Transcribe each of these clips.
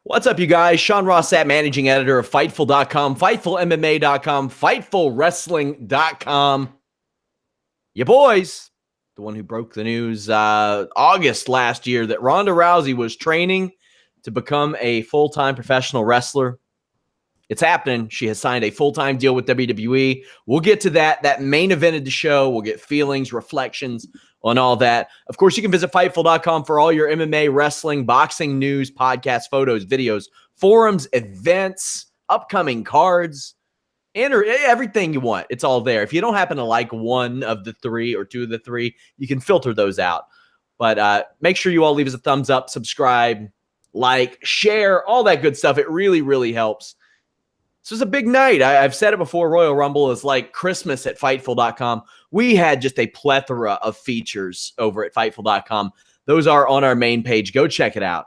What's up, you guys? Sean Ross Sapp, managing editor of Fightful.com, FightfulMMA.com, FightfulWrestling.com. You boys, the one who broke the news August last year that Ronda Rousey was training to become a full-time professional wrestler. It's happening. She has signed a full-time deal with WWE. We'll get to that. That main event of the show. We'll get feelings, reflections on all that. Of course, you can visit Fightful.com for all your MMA, wrestling, boxing news, podcasts, photos, videos, forums, events, upcoming cards, and everything you want. It's all there. If you don't happen to like one of the three or two of the three, you can filter those out. But make sure you all leave us a thumbs up, subscribe, like, share, all that good stuff. It really, really helps. This was a big night. I've said it before. Royal Rumble is like Christmas at Fightful.com. We had just a plethora of features over at Fightful.com. Those are on our main page. Go check it out.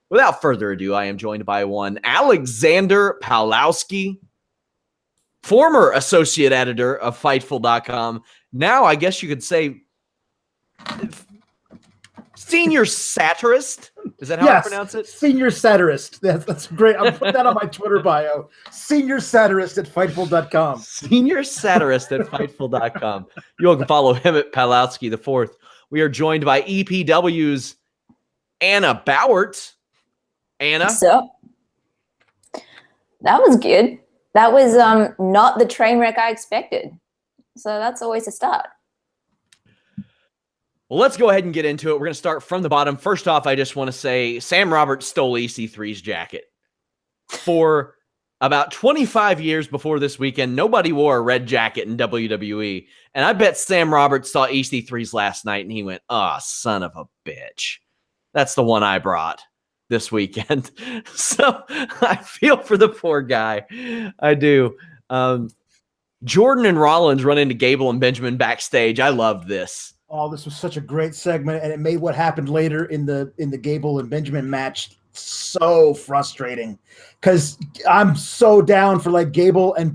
Without further ado, I am joined by one Alexander Pawlowski, former associate editor of Fightful.com. Now, I guess you could say senior satirist. Is that how I pronounce it? Senior satirist. That's great. I'll put that on my Twitter bio. Senior satirist at Fightful.com. Senior satirist at Fightful.com. You all can follow him at Pawlowski IV. We are joined by EPW's Anna Bauert. Anna? So, that was good. That was not the train wreck I expected. So that's always a start. Well, let's go ahead and get into it. We're going to start from the bottom. First off, I just want to say Sam Roberts stole EC3's jacket. For about 25 years before this weekend, nobody wore a red jacket in WWE. And I bet Sam Roberts saw EC3's last night and he went, "Oh, son of a bitch. That's the one I brought this weekend." So I feel for the poor guy. I do. Jordan and Rollins run into Gable and Benjamin backstage. I love this. Oh, this was such a great segment, and it made what happened later in the Gable and Benjamin match so frustrating. Because I'm so down for like Gable and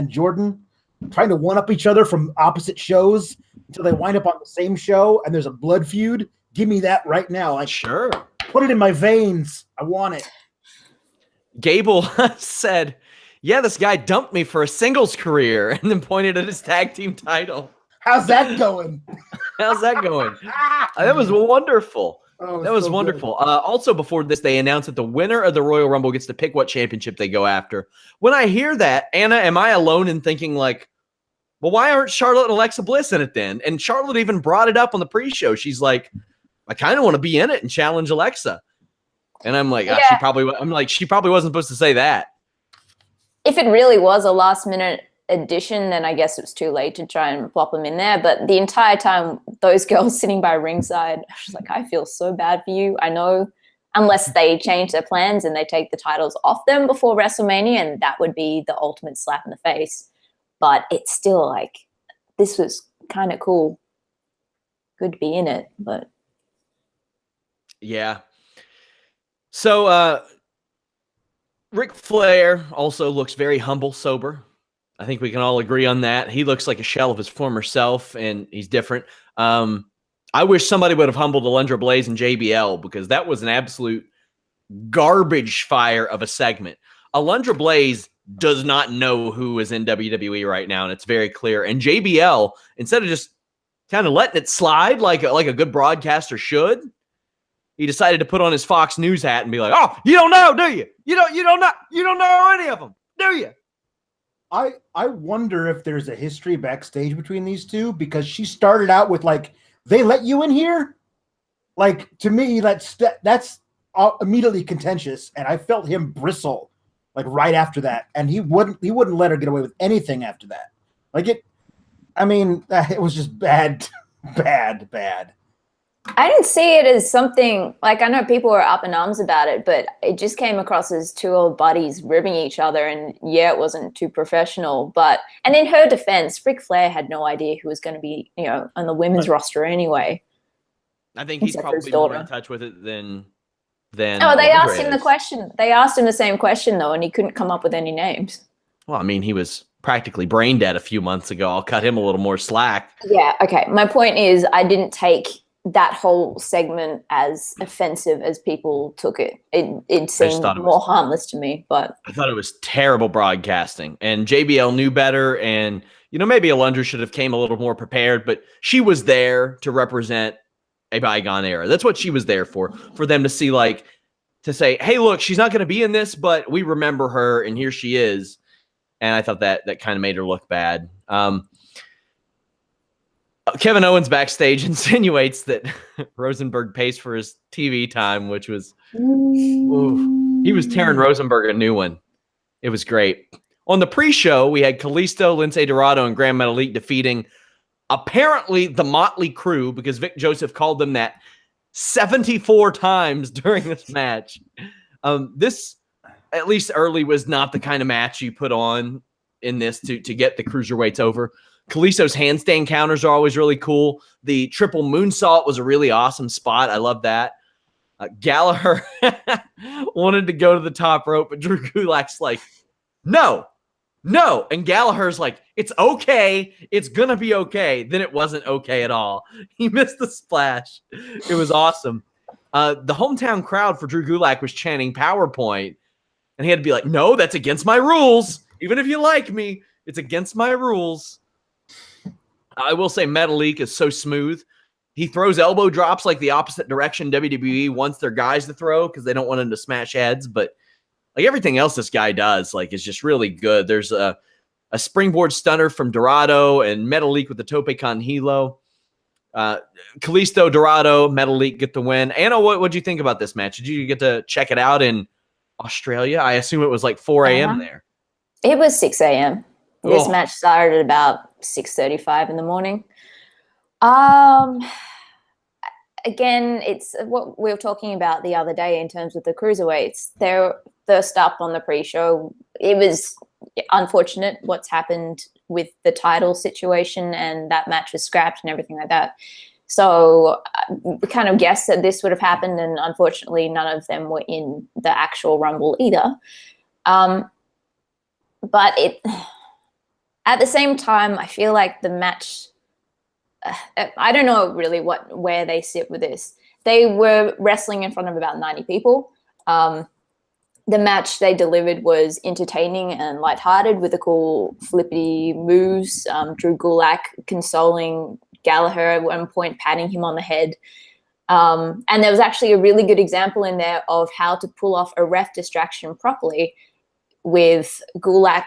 Jordan trying to one up each other from opposite shows until they wind up on the same show and there's a blood feud. Give me that right now. Like, sure, put it in my veins. I want it. Gable said, "Yeah, this guy dumped me for a singles career," and then pointed at his tag team title. How's that going? How's that going? That was wonderful. Oh, that was so wonderful. Also, before this, they announced that the winner of the Royal Rumble gets to pick what championship they go after. When I hear that, Anna, am I alone in thinking like, well, why aren't Charlotte and Alexa Bliss in it then? And Charlotte even brought it up on the pre-show. She's like, I kind of want to be in it and challenge Alexa. And I'm like, she probably wasn't supposed to say that. If it really was a last-minute addition, then I guess it was too late to try and plop them in there. But the entire time, those girls sitting by ringside, I was like, I feel so bad for you. I know, unless they change their plans and they take the titles off them before WrestleMania, and that would be the ultimate slap in the face. But it's still like, this was kind of cool. Good to be in it, but yeah. So Ric Flair also looks very humble, sober. I think we can all agree on that. He looks like a shell of his former self, and he's different. I wish somebody would have humbled Alundra Blaze and JBL, because that was an absolute garbage fire of a segment. Alundra Blaze does not know who is in WWE right now, and it's very clear. And JBL, instead of just kind of letting it slide like a good broadcaster should, he decided to put on his Fox News hat and be like, "Oh, you don't know, do you? You don't know any of them, do you?" I wonder if there's a history backstage between these two, because she started out with like, "They let you in here?" Like, to me, that's immediately contentious, and I felt him bristle like right after that, and he wouldn't let her get away with anything after that. Like it was just bad. I didn't see it as something, like, I know people were up in arms about it, but it just came across as two old buddies ribbing each other, and yeah, it wasn't too professional. But, and in her defense, Ric Flair had no idea who was going to be, on the women's roster anyway. I think he's probably more in touch with it than Oh, they asked him the question. They asked him the same question, though, and he couldn't come up with any names. Well, I mean, he was practically brain dead a few months ago. I'll cut him a little more slack. Yeah, okay. My point is, I didn't take that whole segment as offensive as people took it. It seemed more harmless to me, but I thought it was terrible broadcasting, and JBL knew better. And, maybe Alundra should have came a little more prepared, but she was there to represent a bygone era. That's what she was there for them to see, to say, hey, look, she's not going to be in this, but we remember her, and here she is. And I thought that kind of made her look bad. Kevin Owens backstage insinuates that Rosenberg pays for his TV time, which was, he was tearing Rosenberg a new one. It was great. On the pre-show, we had Kalisto, Lince Dorado, and Grand Metalik defeating apparently the Motley Crew, because Vic Joseph called them that 74 times during this match. This, at least early, was not the kind of match you put on in this to get the cruiserweights over. Kalisto's handstand counters are always really cool. The triple moonsault was a really awesome spot. I love that. Gallagher wanted to go to the top rope, but Drew Gulak's like, no. And Gallagher's like, it's okay. It's going to be okay. Then it wasn't okay at all. He missed the splash. It was awesome. The hometown crowd for Drew Gulak was chanting PowerPoint, and he had to be like, no, that's against my rules. Even if you like me, it's against my rules. I will say Metalik is so smooth. He throws elbow drops like the opposite direction WWE wants their guys to throw because they don't want them to smash heads. But everything else this guy does is just really good. There's a springboard stunner from Dorado and Metalik with the tope con hilo. Kalisto, Dorado, Metalik get the win. Anna, what do you think about this match? Did you get to check it out in Australia? I assume it was 4 a.m. there. It was 6 a.m. This match started at about 6:35 in the morning. Again, it's what we were talking about the other day in terms of the cruiserweights. They're first up on the pre-show. It was unfortunate what's happened with the title situation, and that match was scrapped and everything like that. So we kind of guessed that this would have happened, and unfortunately none of them were in the actual Rumble either. But at the same time, I feel like the match, I don't know really where they sit with this. They were wrestling in front of about 90 people. The match they delivered was entertaining and lighthearted with the cool flippy moves. Drew Gulak consoling Gallagher at one point, patting him on the head. And there was actually a really good example in there of how to pull off a ref distraction properly, with Gulak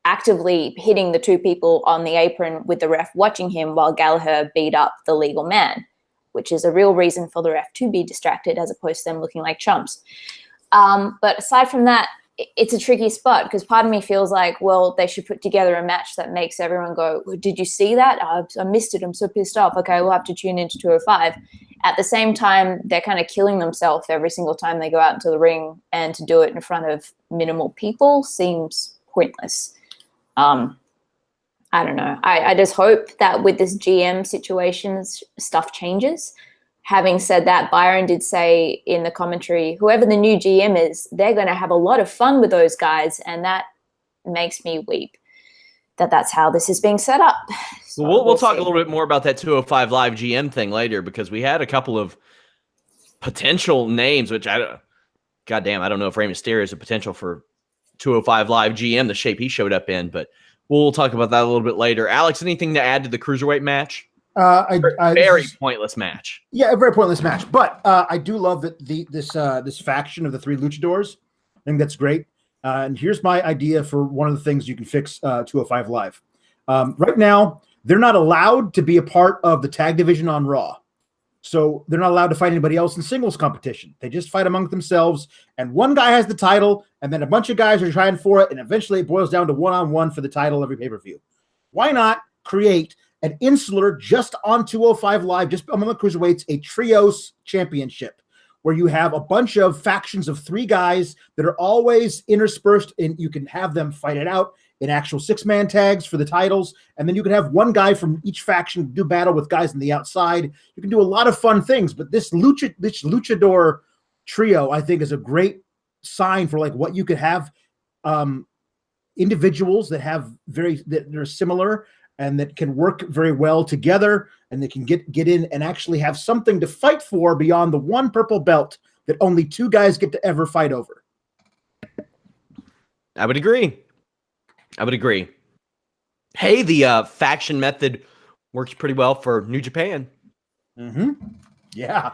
actively hitting the two people on the apron with the ref watching him while Gallagher beat up the legal man, which is a real reason for the ref to be distracted as opposed to them looking like chumps. But aside from that, it's a tricky spot because part of me feels like, well, they should put together a match that makes everyone go, did you see that? I missed it. I'm so pissed off. Okay, we'll have to tune into 205. At the same time, they're kind of killing themselves every single time they go out into the ring, and to do it in front of minimal people seems pointless. I don't know. I just hope that with this GM situation, stuff changes. Having said that, Byron did say in the commentary, whoever the new GM is, they're going to have a lot of fun with those guys, and that makes me weep that's how this is being set up. So we'll talk a little bit more about that 205 Live GM thing later, because we had a couple of potential names, which goddamn, I don't know if Rey Mysterio is a potential for 205 Live GM, the shape he showed up in, but we'll talk about that a little bit later. Alex, anything to add to the cruiserweight match? Very pointless match. Yeah, a very pointless match. But I do love that this faction of the three luchadors. I think that's great. And here's my idea for one of the things you can fix 205 Live. Right now, they're not allowed to be a part of the tag division on Raw. So they're not allowed to fight anybody else in singles competition. They just fight among themselves, and one guy has the title, and then a bunch of guys are trying for it, and eventually it boils down to one-on-one for the title every pay-per-view. Why not create an insular just on 205 Live, just among the cruiserweights, a trios championship, where you have a bunch of factions of three guys that are always interspersed, and you can have them fight it out in actual six-man tags for the titles, and then you can have one guy from each faction do battle with guys on the outside. You can do a lot of fun things, but this luchador trio, I think, is a great sign for like what you could have individuals that are similar and that can work very well together, and they can get in and actually have something to fight for beyond the one purple belt that only two guys get to ever fight over. I would agree. Hey, the faction method works pretty well for New Japan. Mm-hmm. Yeah,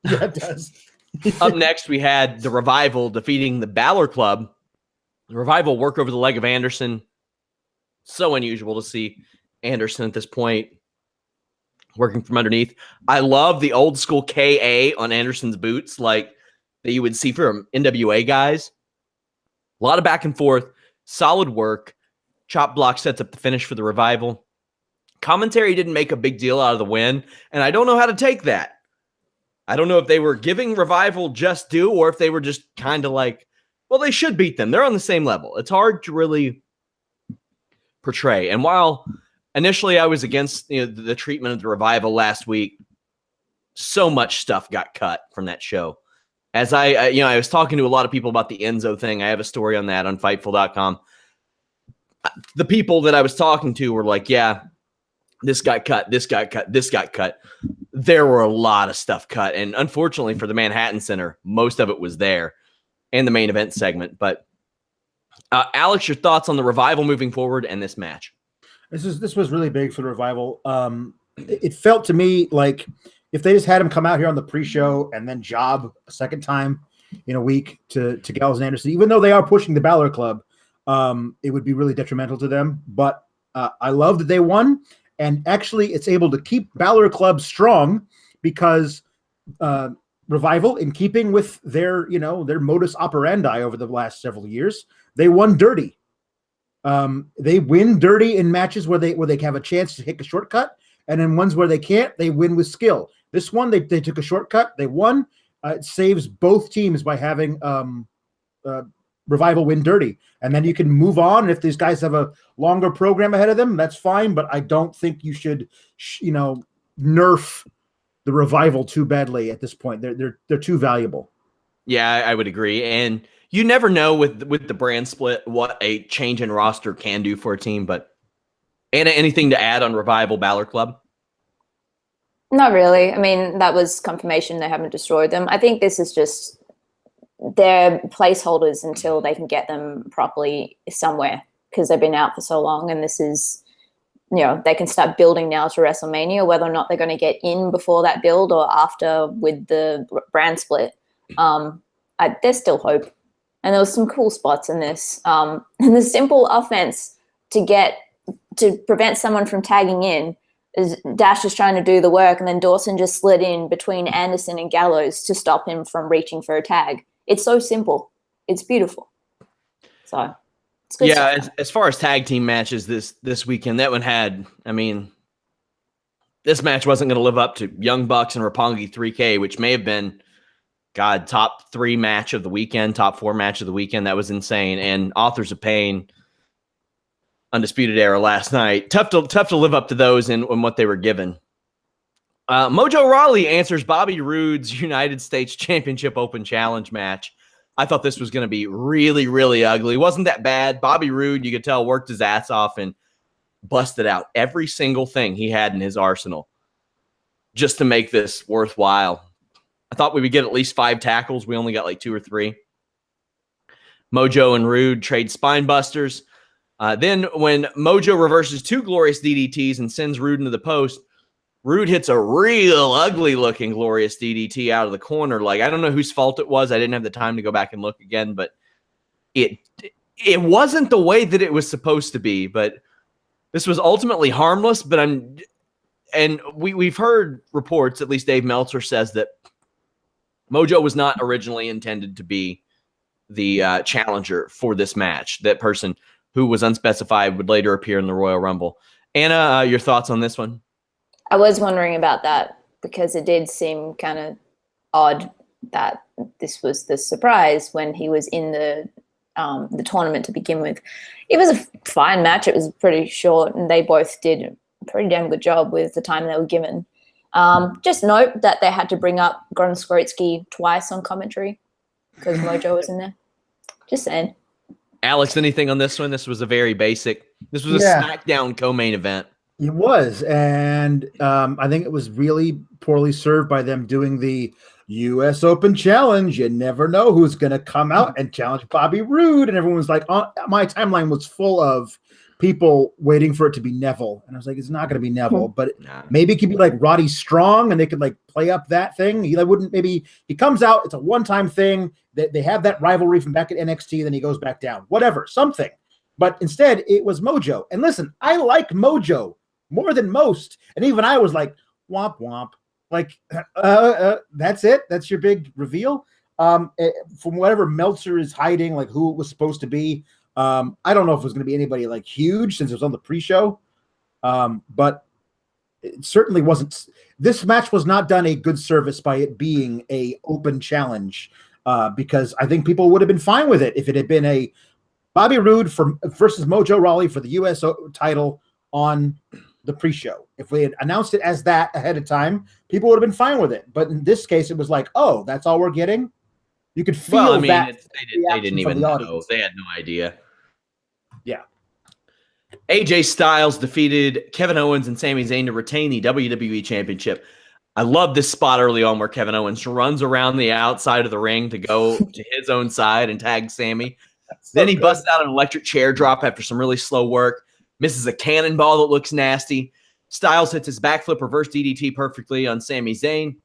it does. Up next, we had the Revival defeating the Balor Club. The Revival work over the leg of Anderson. So unusual to see Anderson at this point working from underneath. I love the old school KA on Anderson's boots, like that you would see from NWA guys. A lot of back and forth, solid work. Chop block sets up the finish for the Revival. Commentary didn't make a big deal out of the win, and I don't know how to take that. I don't know if they were giving Revival just due or if they were just kind of like, well, they should beat them. They're on the same level. It's hard to really portray. And while initially I was against the treatment of the Revival last week, so much stuff got cut from that show. As I was talking to a lot of people about the Enzo thing. I have a story on that on Fightful.com. The people that I was talking to were like, yeah, this got cut, this got cut, this got cut. There were a lot of stuff cut. And unfortunately for the Manhattan Center, most of it was there and the main event segment. But Alex, your thoughts on the Revival moving forward and this match? This was really big for the Revival. It felt to me like if they just had him come out here on the pre-show and then job a second time in a week to Gallows and Anderson, even though they are pushing the Balor Club, it would be really detrimental to them. But I love that they won. And actually, it's able to keep Balor Club strong because Revival, in keeping with their modus operandi over the last several years, they won dirty. They win dirty in matches where they have a chance to take a shortcut, and in ones where they can't, they win with skill. This one, they took a shortcut, they won. It saves both teams by having Revival win dirty, and then you can move on. And if these guys have a longer program ahead of them, that's fine. But I don't think you should, nerf the Revival too badly at this point. They're too valuable. Yeah, I would agree. And you never know with the brand split what a change in roster can do for a team. But Anna, anything to add on Revival Balor Club? Not really. I mean, that was confirmation they haven't destroyed them. I think this is just they're placeholders until they can get them properly somewhere because they've been out for so long. And this is, they can start building now to WrestleMania, whether or not they're going to get in before that build or after with the brand split. There's still hope. And there was some cool spots in this. And the simple offense to prevent someone from tagging in is Dash is trying to do the work, and then Dawson just slid in between Anderson and Gallows to stop him from reaching for a tag. It's so simple. It's beautiful. So it's good. Yeah, as far as tag team matches this weekend, that one had, this match wasn't going to live up to Young Bucks and Roppongi 3K, which may have been, top 3 match of the weekend, top 4 match of the weekend. That was insane. And Authors of Pain, Undisputed Era last night. Tough to live up to those in what they were given. Mojo Rawley answers Bobby Roode's United States Championship Open Challenge match. I thought this was going to be really, really ugly. It wasn't that bad. Bobby Roode, you could tell, worked his ass off and busted out every single thing he had in his arsenal just to make this worthwhile. I thought we would get at least 5 tackles. We only got like 2 or 3. Mojo and Roode trade spine busters. Then when Mojo reverses 2 glorious DDTs and sends Roode into the post, Roode hits a real ugly-looking glorious DDT out of the corner. Like, I don't know whose fault it was. I didn't have the time to go back and look again, but it wasn't the way that it was supposed to be. But this was ultimately harmless. But we've heard reports. At least Dave Meltzer says that Mojo was not originally intended to be the challenger for this match. That person who was unspecified would later appear in the Royal Rumble. Anna, your thoughts on this one? I was wondering about that because it did seem kind of odd that this was the surprise when he was in the tournament to begin with. It was a fine match. It was pretty short, and they both did a pretty damn good job with the time they were given. Just note that they had to bring up Grunskrotsky twice on commentary because Mojo was in there. Just saying. Alex, anything on this one? This was a very basic. This was a SmackDown co-main event. It was, and I think it was really poorly served by them doing the U.S. Open Challenge. You never know who's going to come out and challenge Bobby Roode, and everyone was like, my timeline was full of people waiting for it to be Neville, and I was like, it's not going to be Neville, but maybe it could be like Roddy Strong, and they could like play up that thing. He wouldn't. Maybe he comes out, it's a one-time thing. They have that rivalry from back at NXT, then he goes back down. Whatever, something. But instead, it was Mojo. And listen, I like Mojo more than most. And even I was like, womp womp. Like, that's it? That's your big reveal? From whatever Meltzer is hiding, like who it was supposed to be. I don't know if it was going to be anybody like huge since it was on the pre-show. But it certainly wasn't. This match was not done a good service by it being a open challenge, because I think people would have been fine with it if it had been a Bobby Roode versus Mojo Rawley for the U.S. title on the pre-show. If we had announced it as that ahead of time, people would have been fine with it. But in this case, it was like, oh, that's all we're getting? You could feel that. They didn't even know. They had no idea. Yeah. AJ Styles defeated Kevin Owens and Sami Zayn to retain the WWE Championship. I love this spot early on where Kevin Owens runs around the outside of the ring to go to his own side and tag Sami. Then he busts out an electric chair drop after some really slow work. Misses a cannonball that looks nasty. Styles hits his backflip reverse DDT perfectly on Sami Zayn.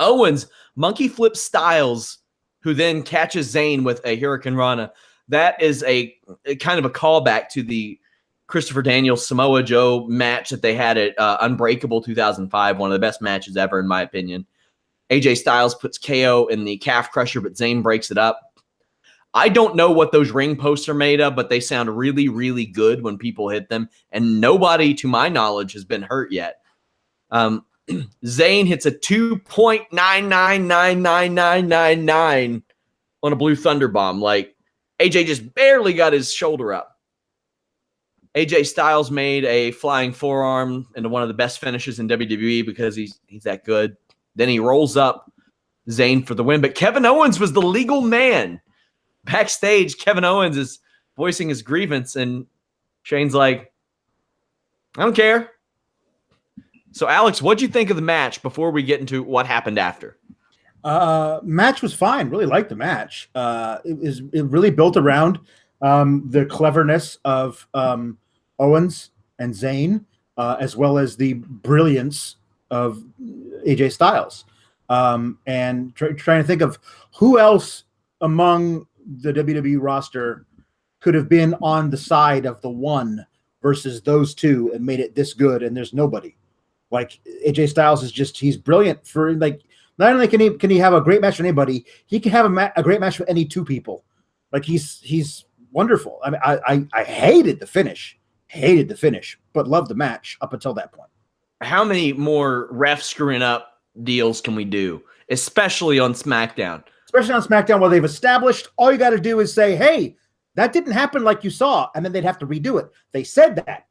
Owens monkey flips Styles, who then catches Zayn with a Hurricane Rana. That is a kind of a callback to the Christopher Daniels Samoa Joe match that they had at Unbreakable 2005, one of the best matches ever, in my opinion. AJ Styles puts KO in the calf crusher, but Zayn breaks it up. I don't know what those ring posts are made of, but they sound really, really good when people hit them, and nobody, to my knowledge, has been hurt yet. Zayn hits a 2.999999 on a Blue Thunder Bomb. Like, AJ just barely got his shoulder up. AJ Styles made a flying forearm into one of the best finishes in WWE because he's that good. Then he rolls up Zayn for the win, but Kevin Owens was the legal man. Backstage, Kevin Owens is voicing his grievance, and Shane's like, I don't care. So, Alex, what'd you think of the match before we get into what happened after? Match was fine. Really liked the match. It really built around the cleverness of Owens and Zayn, as well as the brilliance of AJ Styles. And trying to think of who else among the WWE roster could have been on the side of the one versus those two and made it this good, and there's nobody. Like, AJ Styles is just, he's brilliant for, like, not only can he have a great match with anybody, he can have a great match with any two people. Like, he's wonderful. I mean, I hated the finish, but loved the match up until that point. How many more ref screwing up deals can we do, especially on SmackDown? Especially on SmackDown, where they've established all you got to do is say, hey, that didn't happen like you saw, and then they'd have to redo it. They said that.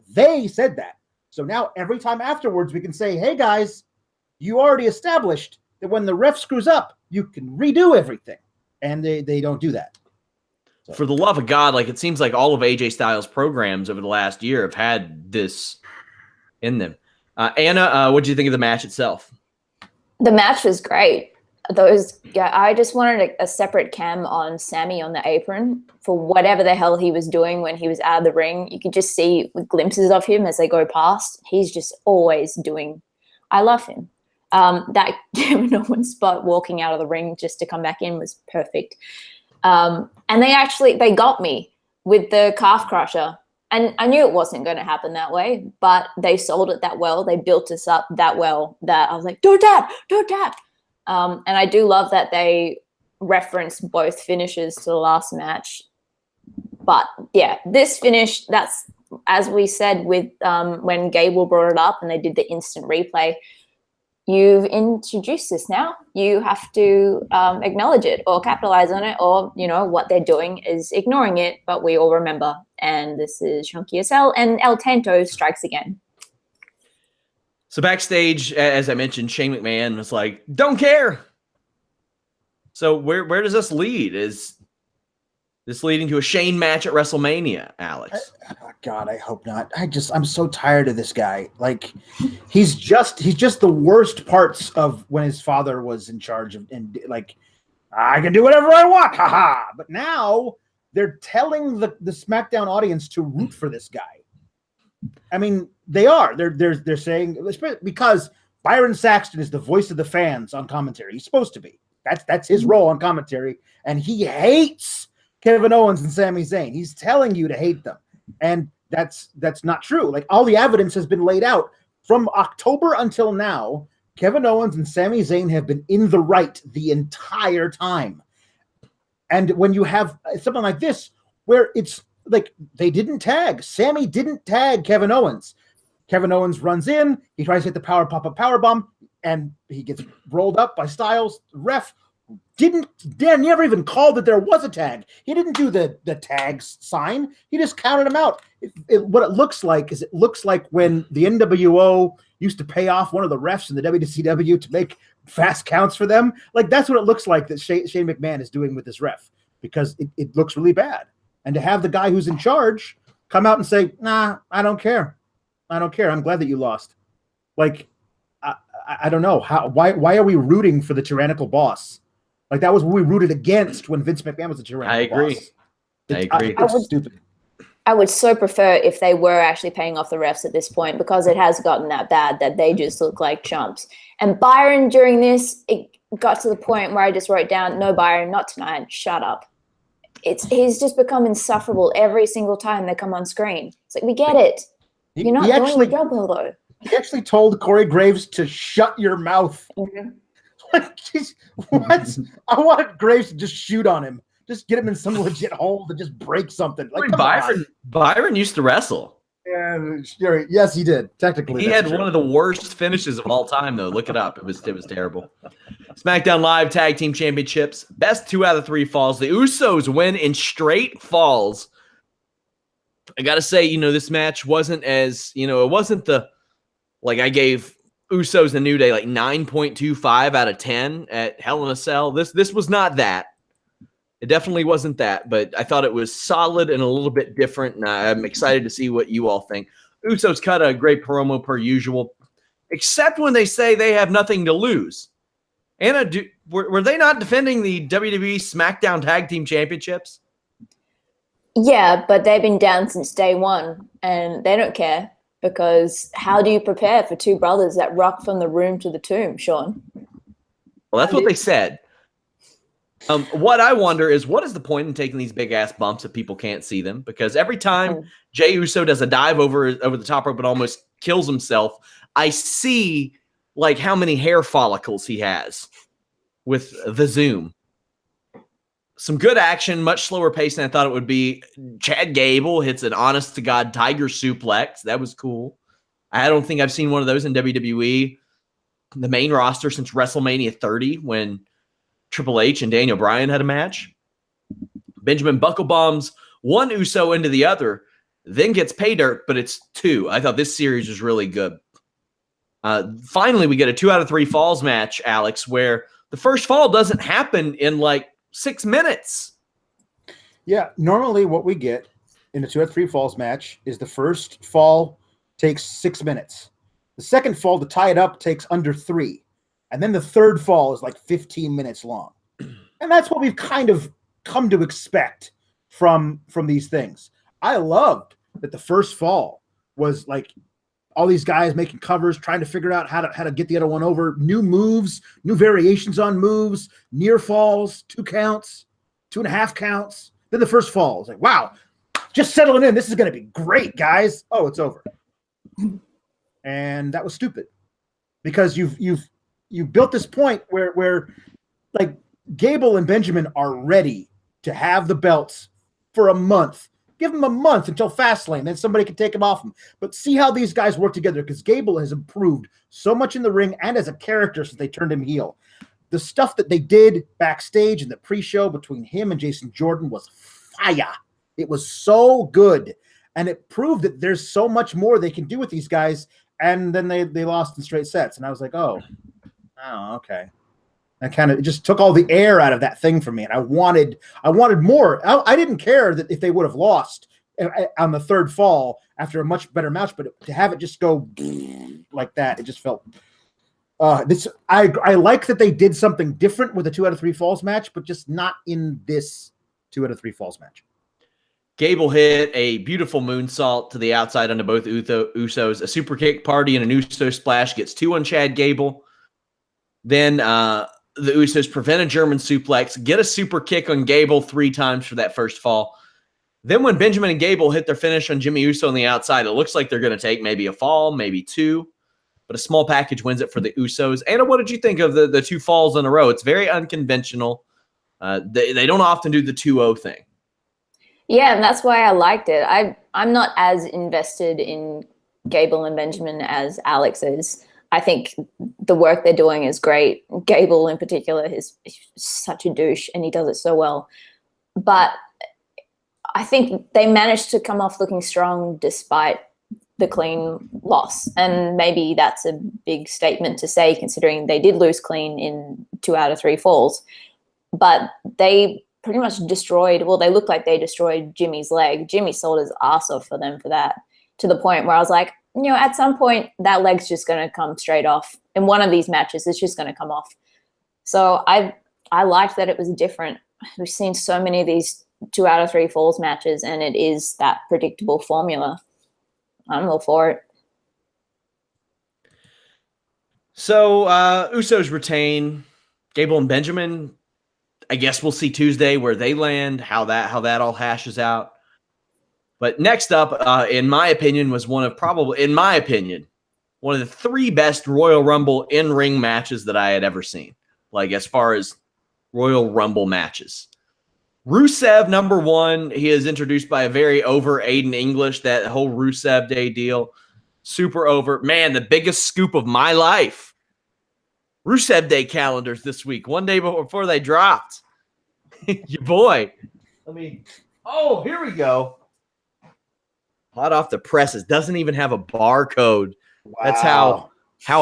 So now every time afterwards, we can say, hey, guys, you already established that when the ref screws up, you can redo everything. And they don't do that. So. For the love of God, like, it seems like all of AJ Styles' programs over the last year have had this in them. Anna, what did you think of the match itself? The match was great. I just wanted a separate cam on Sami on the apron for whatever the hell he was doing when he was out of the ring. You could just see glimpses of him as they go past. He's just always doing. I love him. That Kevin Owens spot walking out of the ring just to come back in was perfect. And they got me with the calf crusher. And I knew it wasn't going to happen that way, but they sold it that well. They built us up that well that I was like, don't tap. And I do love that they reference both finishes to the last match. But yeah, this finish, that's, as we said with when Gable brought it up and they did the instant replay, you've introduced this now. You have to acknowledge it or capitalize on it, or, you know, what they're doing is ignoring it, but we all remember. And this is Chunky SL, and El Tanto strikes again. So backstage, as I mentioned, Shane McMahon was like, don't care. So where does this lead? Is This leading to a Shane match at WrestleMania, Alex. God, I hope not. I'm so tired of this guy. Like, he's just the worst parts of when his father was in charge of, and like, I can do whatever I want, haha. But now they're telling the SmackDown audience to root for this guy. I mean, they are. They're saying, because Byron Saxton is the voice of the fans on commentary. He's supposed to be. That's his role on commentary, and he hates Kevin Owens and Sami Zayn. He's telling you to hate them. And that's not true. Like, all the evidence has been laid out from October until now. Kevin Owens and Sami Zayn have been in the right the entire time. And when you have something like this, where it's like they didn't tag, Sami didn't tag Kevin Owens. Kevin Owens runs in, he tries to hit the power bomb, and he gets rolled up by Styles. Ref never even called that there was a tag. He didn't do the tag sign. He just counted him out. What it looks like is when the NWO used to pay off one of the refs in the WCW to make fast counts for them. Like, that's what it looks like that Shane McMahon is doing with this ref, because it looks really bad. And to have the guy who's in charge come out and say, nah, I don't care. I'm glad that you lost. Like, I don't know. Why are we rooting for the tyrannical boss? Like, that was what we rooted against when Vince McMahon was a tyrannical boss. I agree. It's stupid. I would so prefer if they were actually paying off the refs at this point, because it has gotten that bad that they just look like chumps. And Byron, during this, it got to the point where I just wrote down, no, Byron, not tonight. Shut up. He's just become insufferable every single time they come on screen. It's like, we get it. You're not doing your job well, though. He actually told Corey Graves to shut your mouth. Mm-hmm. Like, what? I wanted Graves to just shoot on him. Just get him in some legit hole to just break something. Like, Byron used to wrestle. Yeah, yes, he did. Technically, he had one of the worst finishes of all time, though. Look it up. It was terrible. SmackDown Live Tag Team Championships. Best 2 out of 3 falls. The Usos win in straight falls. I got to say, this match wasn't as, it wasn't like I gave Usos and New Day like 9.25 out of 10 at Hell in a Cell. This was not that. It definitely wasn't that, but I thought it was solid and a little bit different, and I'm excited to see what you all think. Usos cut a great promo per usual, except when they say they have nothing to lose. Anna, were they not defending the WWE SmackDown Tag Team Championships? Yeah, but they've been down since day one, and they don't care, because how do you prepare for two brothers that rock from the room to the tomb, Sean? Well, that's what they said. What I wonder is, what is the point in taking these big-ass bumps if people can't see them? Because every time Jey Uso does a dive over the top rope and almost kills himself, I see like how many hair follicles he has with the zoom. Some good action, much slower pace than I thought it would be. Chad Gable hits an honest-to-God tiger suplex. That was cool. I don't think I've seen one of those in WWE, the main roster, since WrestleMania 30, when Triple H and Daniel Bryan had a match. Benjamin Bucklebombs one Uso into the other, then gets pay dirt, but it's 2. I thought this series was really good. Finally, we get a 2 out of 3 falls match, Alex, where the first fall doesn't happen in like 6 minutes. Yeah, normally what we get in a 2 out of 3 falls match is the first fall takes 6 minutes. The second fall to tie it up takes under 3. And then the third fall is like 15 minutes long. And that's what we've kind of come to expect from these things. I loved that the first fall was like all these guys making covers, trying to figure out how to get the other one over, new moves, new variations on moves, near falls, 2 counts, 2.5 counts. Then the first fall was like, wow, just settling in. This is going to be great, guys. Oh, it's over. And that was stupid, because you built this point where like Gable and Benjamin are ready to have the belts for a month. Give them a month until Fastlane, then somebody can take them off them. But see how these guys work together, because Gable has improved so much in the ring and as a character since they turned him heel. The stuff that they did backstage in the pre-show between him and Jason Jordan was fire. It was so good. And it proved that there's so much more they can do with these guys. And then they lost in straight sets. And I was like, oh, okay. I kind of just took all the air out of that thing for me, and I wanted more. I didn't care that if they would have lost on the third fall after a much better match, but to have it just go like that, it just felt. I like that they did something different with the 2 out of 3 falls match, but just not in this 2 out of 3 falls match. Gable hit a beautiful moonsault to the outside onto both Usos. A super kick party and an Uso splash gets 2 on Chad Gable. Then the Usos prevent a German suplex, get a super kick on Gable 3 times for that first fall. Then when Benjamin and Gable hit their finish on Jimmy Uso on the outside, it looks like they're going to take maybe a fall, maybe 2. But a small package wins it for the Usos. Anna, what did you think of the 2 falls in a row? It's very unconventional. They don't often do the 2-0 thing. Yeah, and that's why I liked it. I'm not as invested in Gable and Benjamin as Alex is. I think the work they're doing is great. Gable in particular is such a douche, and he does it so well. But I think they managed to come off looking strong despite the clean loss. And maybe that's a big statement to say, considering they did lose clean in 2 out of 3 falls. But they pretty much destroyed, well, they looked like they destroyed Jimmy's leg. Jimmy sold his ass off for them for that, to the point where I was like, at some point, that leg's just going to come straight off. In one of these matches, it's just going to come off. So I liked that it was different. We've seen so many of these 2 out of 3 falls matches, and it is that predictable formula. I'm all for it. So Usos retain. Gable and Benjamin, I guess we'll see Tuesday where they land, how that all hashes out. But next up, in my opinion, was one of the 3 best Royal Rumble in-ring matches that I had ever seen. Like, as far as Royal Rumble matches. Rusev, number 1. He is introduced by a very over Aiden English, that whole Rusev Day deal. Super over. Man, the biggest scoop of my life. Rusev Day calendars this week, one day before they dropped. Your boy. Oh, here we go. Hot off the presses. Doesn't even have a barcode. Wow. That's how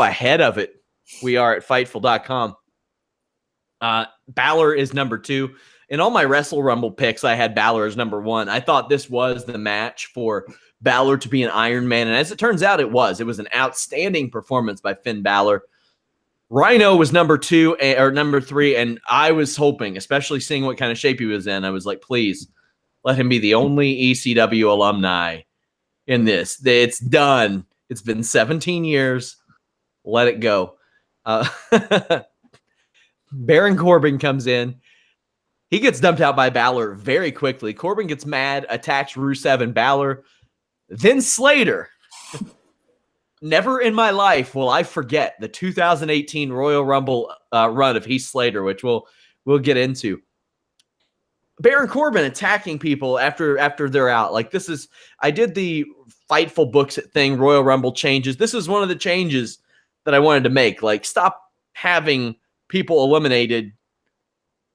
ahead of it we are at Fightful.com. Balor is number 2. In all my Wrestle Rumble picks, I had Balor as number 1. I thought this was the match for Balor to be an Iron Man, and as it turns out, it was. It was an outstanding performance by Finn Balor. Rhino was number 2 or number 3, and I was hoping, especially seeing what kind of shape he was in, I was like, please let him be the only ECW alumni in this. It's done. It's been 17 years. Let it go. Baron Corbin comes in. He gets dumped out by Balor very quickly. Corbin gets mad, attacks Rusev and Balor. Then Slater. Never in my life will I forget the 2018 Royal Rumble run of Heath Slater, which we'll get into. Baron Corbin attacking people after they're out. Like, this is, I did the Fightful books thing, Royal Rumble changes. This is one of the changes that I wanted to make. Like, stop having people eliminated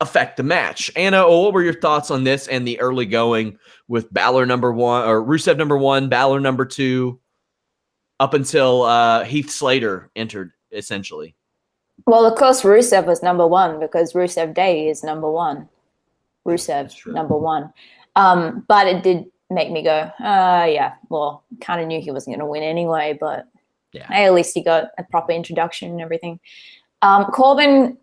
affect the match. Anna, what were your thoughts on this and the early going with Balor number 1 or Rusev number 1, Balor number 2, up until Heath Slater entered, essentially? Well, of course, Rusev was number 1 because Rusev Day is number 1. Rusev, number 1. But it did make me go, yeah, well, kind of knew he wasn't going to win anyway, but yeah, at least he got a proper introduction and everything. Corbin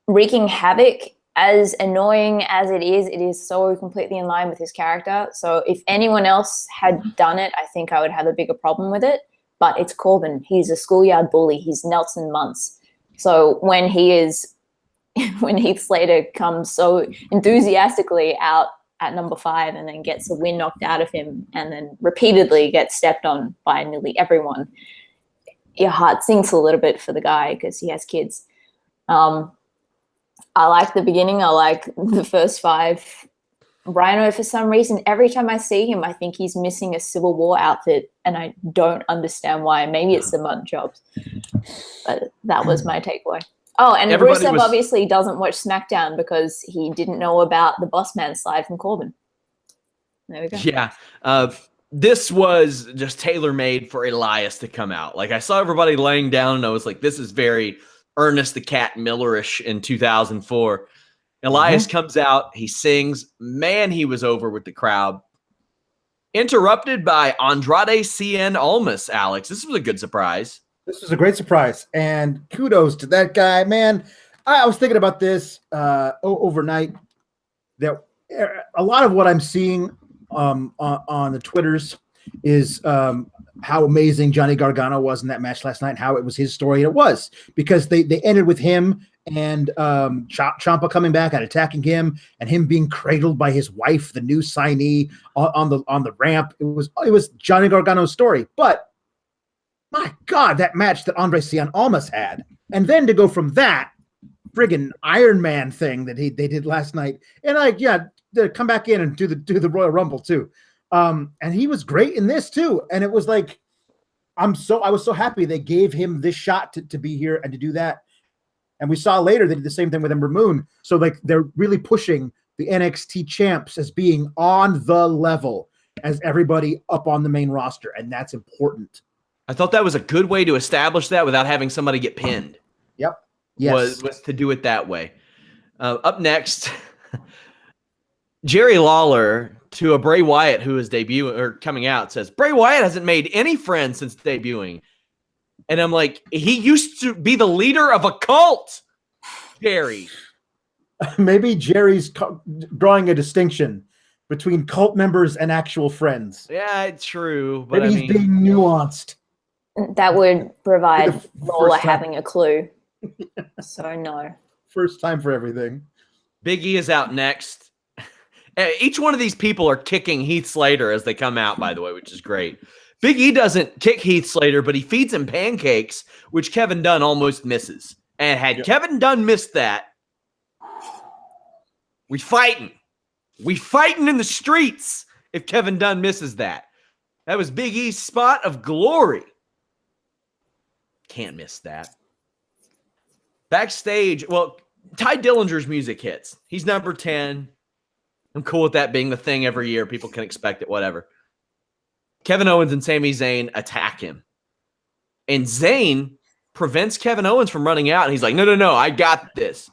wreaking havoc, as annoying as it is so completely in line with his character. So if anyone else had done it, I think I would have a bigger problem with it. But it's Corbin. He's a schoolyard bully. He's Nelson Muntz. So when Heath Slater comes so enthusiastically out at number 5 and then gets the wind knocked out of him and then repeatedly gets stepped on by nearly everyone, your heart sinks a little bit for the guy because he has kids. I like the beginning. I like the first 5. Rhino, for some reason, every time I see him, I think he's missing a Civil War outfit, and I don't understand why. Maybe it's the mutton chops. But that was my takeaway. Oh, and Rusev obviously doesn't watch SmackDown because he didn't know about the Boss Man slide from Corbin. There we go. Yeah. This was just tailor-made for Elias to come out. Like, I saw everybody laying down, and I was like, this is very Ernest the Cat Millerish in 2004. Elias comes out. He sings. Man, he was over with the crowd. Interrupted by Andrade Cien Almas, Alex. This was a good surprise. This was a great surprise. And kudos to that guy, man. I was thinking about this overnight. That a lot of what I'm seeing on the Twitters is how amazing Johnny Gargano was in that match last night and how it was his story. And it was because they ended with him and Ciampa coming back and attacking him and him being cradled by his wife, the new signee on the ramp. It was Johnny Gargano's story. But my God, that match that Andre Cien Almas had. And then to go from that friggin' Iron Man thing that they did last night. And to come back in and do the Royal Rumble too. And he was great in this too. And it was like, I was so happy they gave him this shot to be here and to do that. And we saw later they did the same thing with Ember Moon. So like they're really pushing the NXT champs as being on the level as everybody up on the main roster. And that's important. I thought that was a good way to establish that without having somebody get pinned. Yep. Yes. Was to do it that way. Up next, Jerry Lawler to a Bray Wyatt who is debuting or coming out says, Bray Wyatt hasn't made any friends since debuting. And I'm like, he used to be the leader of a cult, Jerry. Maybe Jerry's drawing a distinction between cult members and actual friends. Yeah, it's true. But maybe he's being nuanced. That would provide Lawler having a clue. So no. First time for everything. Big E is out next. Each one of these people are kicking Heath Slater as they come out, by the way, which is great. Big E doesn't kick Heath Slater, but he feeds him pancakes, which Kevin Dunn almost misses. And had Kevin Dunn missed that, we fighting. We fighting in the streets if Kevin Dunn misses that. That was Big E's spot of glory. Can't miss that. Backstage, well, Ty Dillinger's music hits. He's number 10. I'm cool with that being the thing every year. People can expect it, whatever. Kevin Owens and Sami Zayn attack him. And Zayn prevents Kevin Owens from running out. And he's like, no, I got this.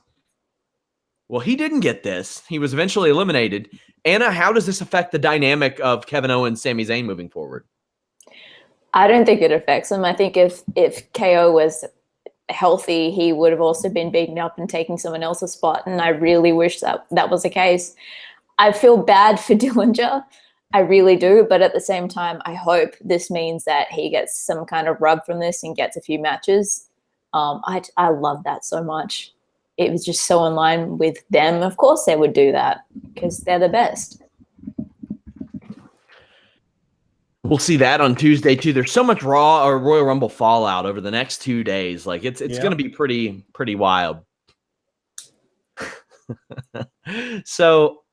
Well, he didn't get this. He was eventually eliminated. Anna, how does this affect the dynamic of Kevin Owens, Sami Zayn moving forward? I don't think it affects him. I think if KO was healthy, he would have also been beaten up and taking someone else's spot. And I really wish that was the case. I feel bad for Dillinger. I really do. But at the same time, I hope this means that he gets some kind of rub from this and gets a few matches. I love that so much. It was just so in line with them. Of course they would do that because they're the best. We'll see that on Tuesday too. There's so much Raw or Royal Rumble fallout over the next 2 days. Like it's going to be pretty wild. So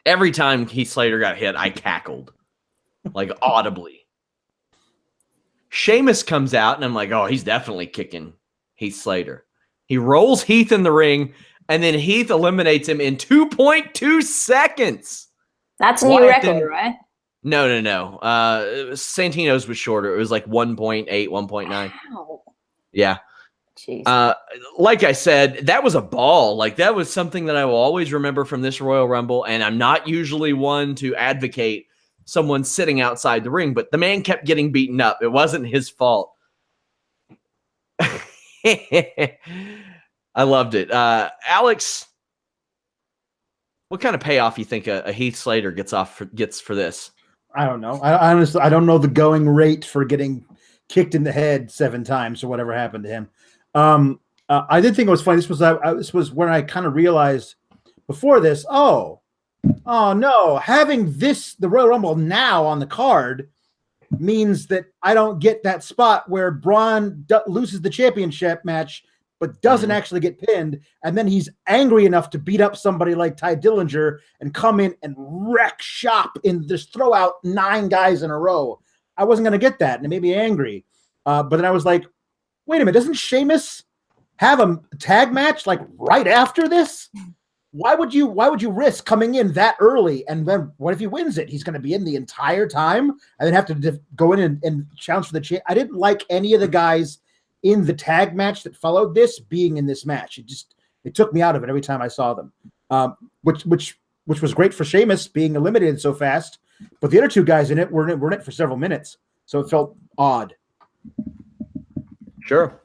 every time Heath Slater got hit, I cackled like audibly. Sheamus comes out and I'm like, oh, he's definitely kicking Heath Slater. He rolls Heath in the ring and then Heath eliminates him in 2.2 seconds. That's a new record, right? No. Santino's was shorter. It was like 1.8, 1.9. Wow. Yeah. Jeez. Like I said, that was a ball. Like that was something that I will always remember from this Royal Rumble. And I'm not usually one to advocate someone sitting outside the ring, but the man kept getting beaten up. It wasn't his fault. I loved it. Alex, what kind of payoff you think a Heath Slater gets for this? I don't know. I honestly don't know the going rate for getting kicked in the head 7 times or whatever happened to him. I did think it was funny. This was when I kind of realized before this. Oh no! Having the Royal Rumble now on the card means that I don't get that spot where Braun loses the championship match but doesn't actually get pinned, and then he's angry enough to beat up somebody like Ty Dillinger and come in and wreck shop and just throw out 9 guys in a row. I wasn't going to get that, and it made me angry. But then I was like, wait a minute, doesn't Sheamus have a tag match like right after this? Why would you risk coming in that early? And then what if he wins it? He's going to be in the entire time and then have to go in and challenge for the champ. I didn't like any of the guys in the tag match that followed this being in this match. It took me out of it every time I saw them, which was great for Sheamus being eliminated so fast. But the other two guys in it were in it for several minutes, so it felt odd. Sure.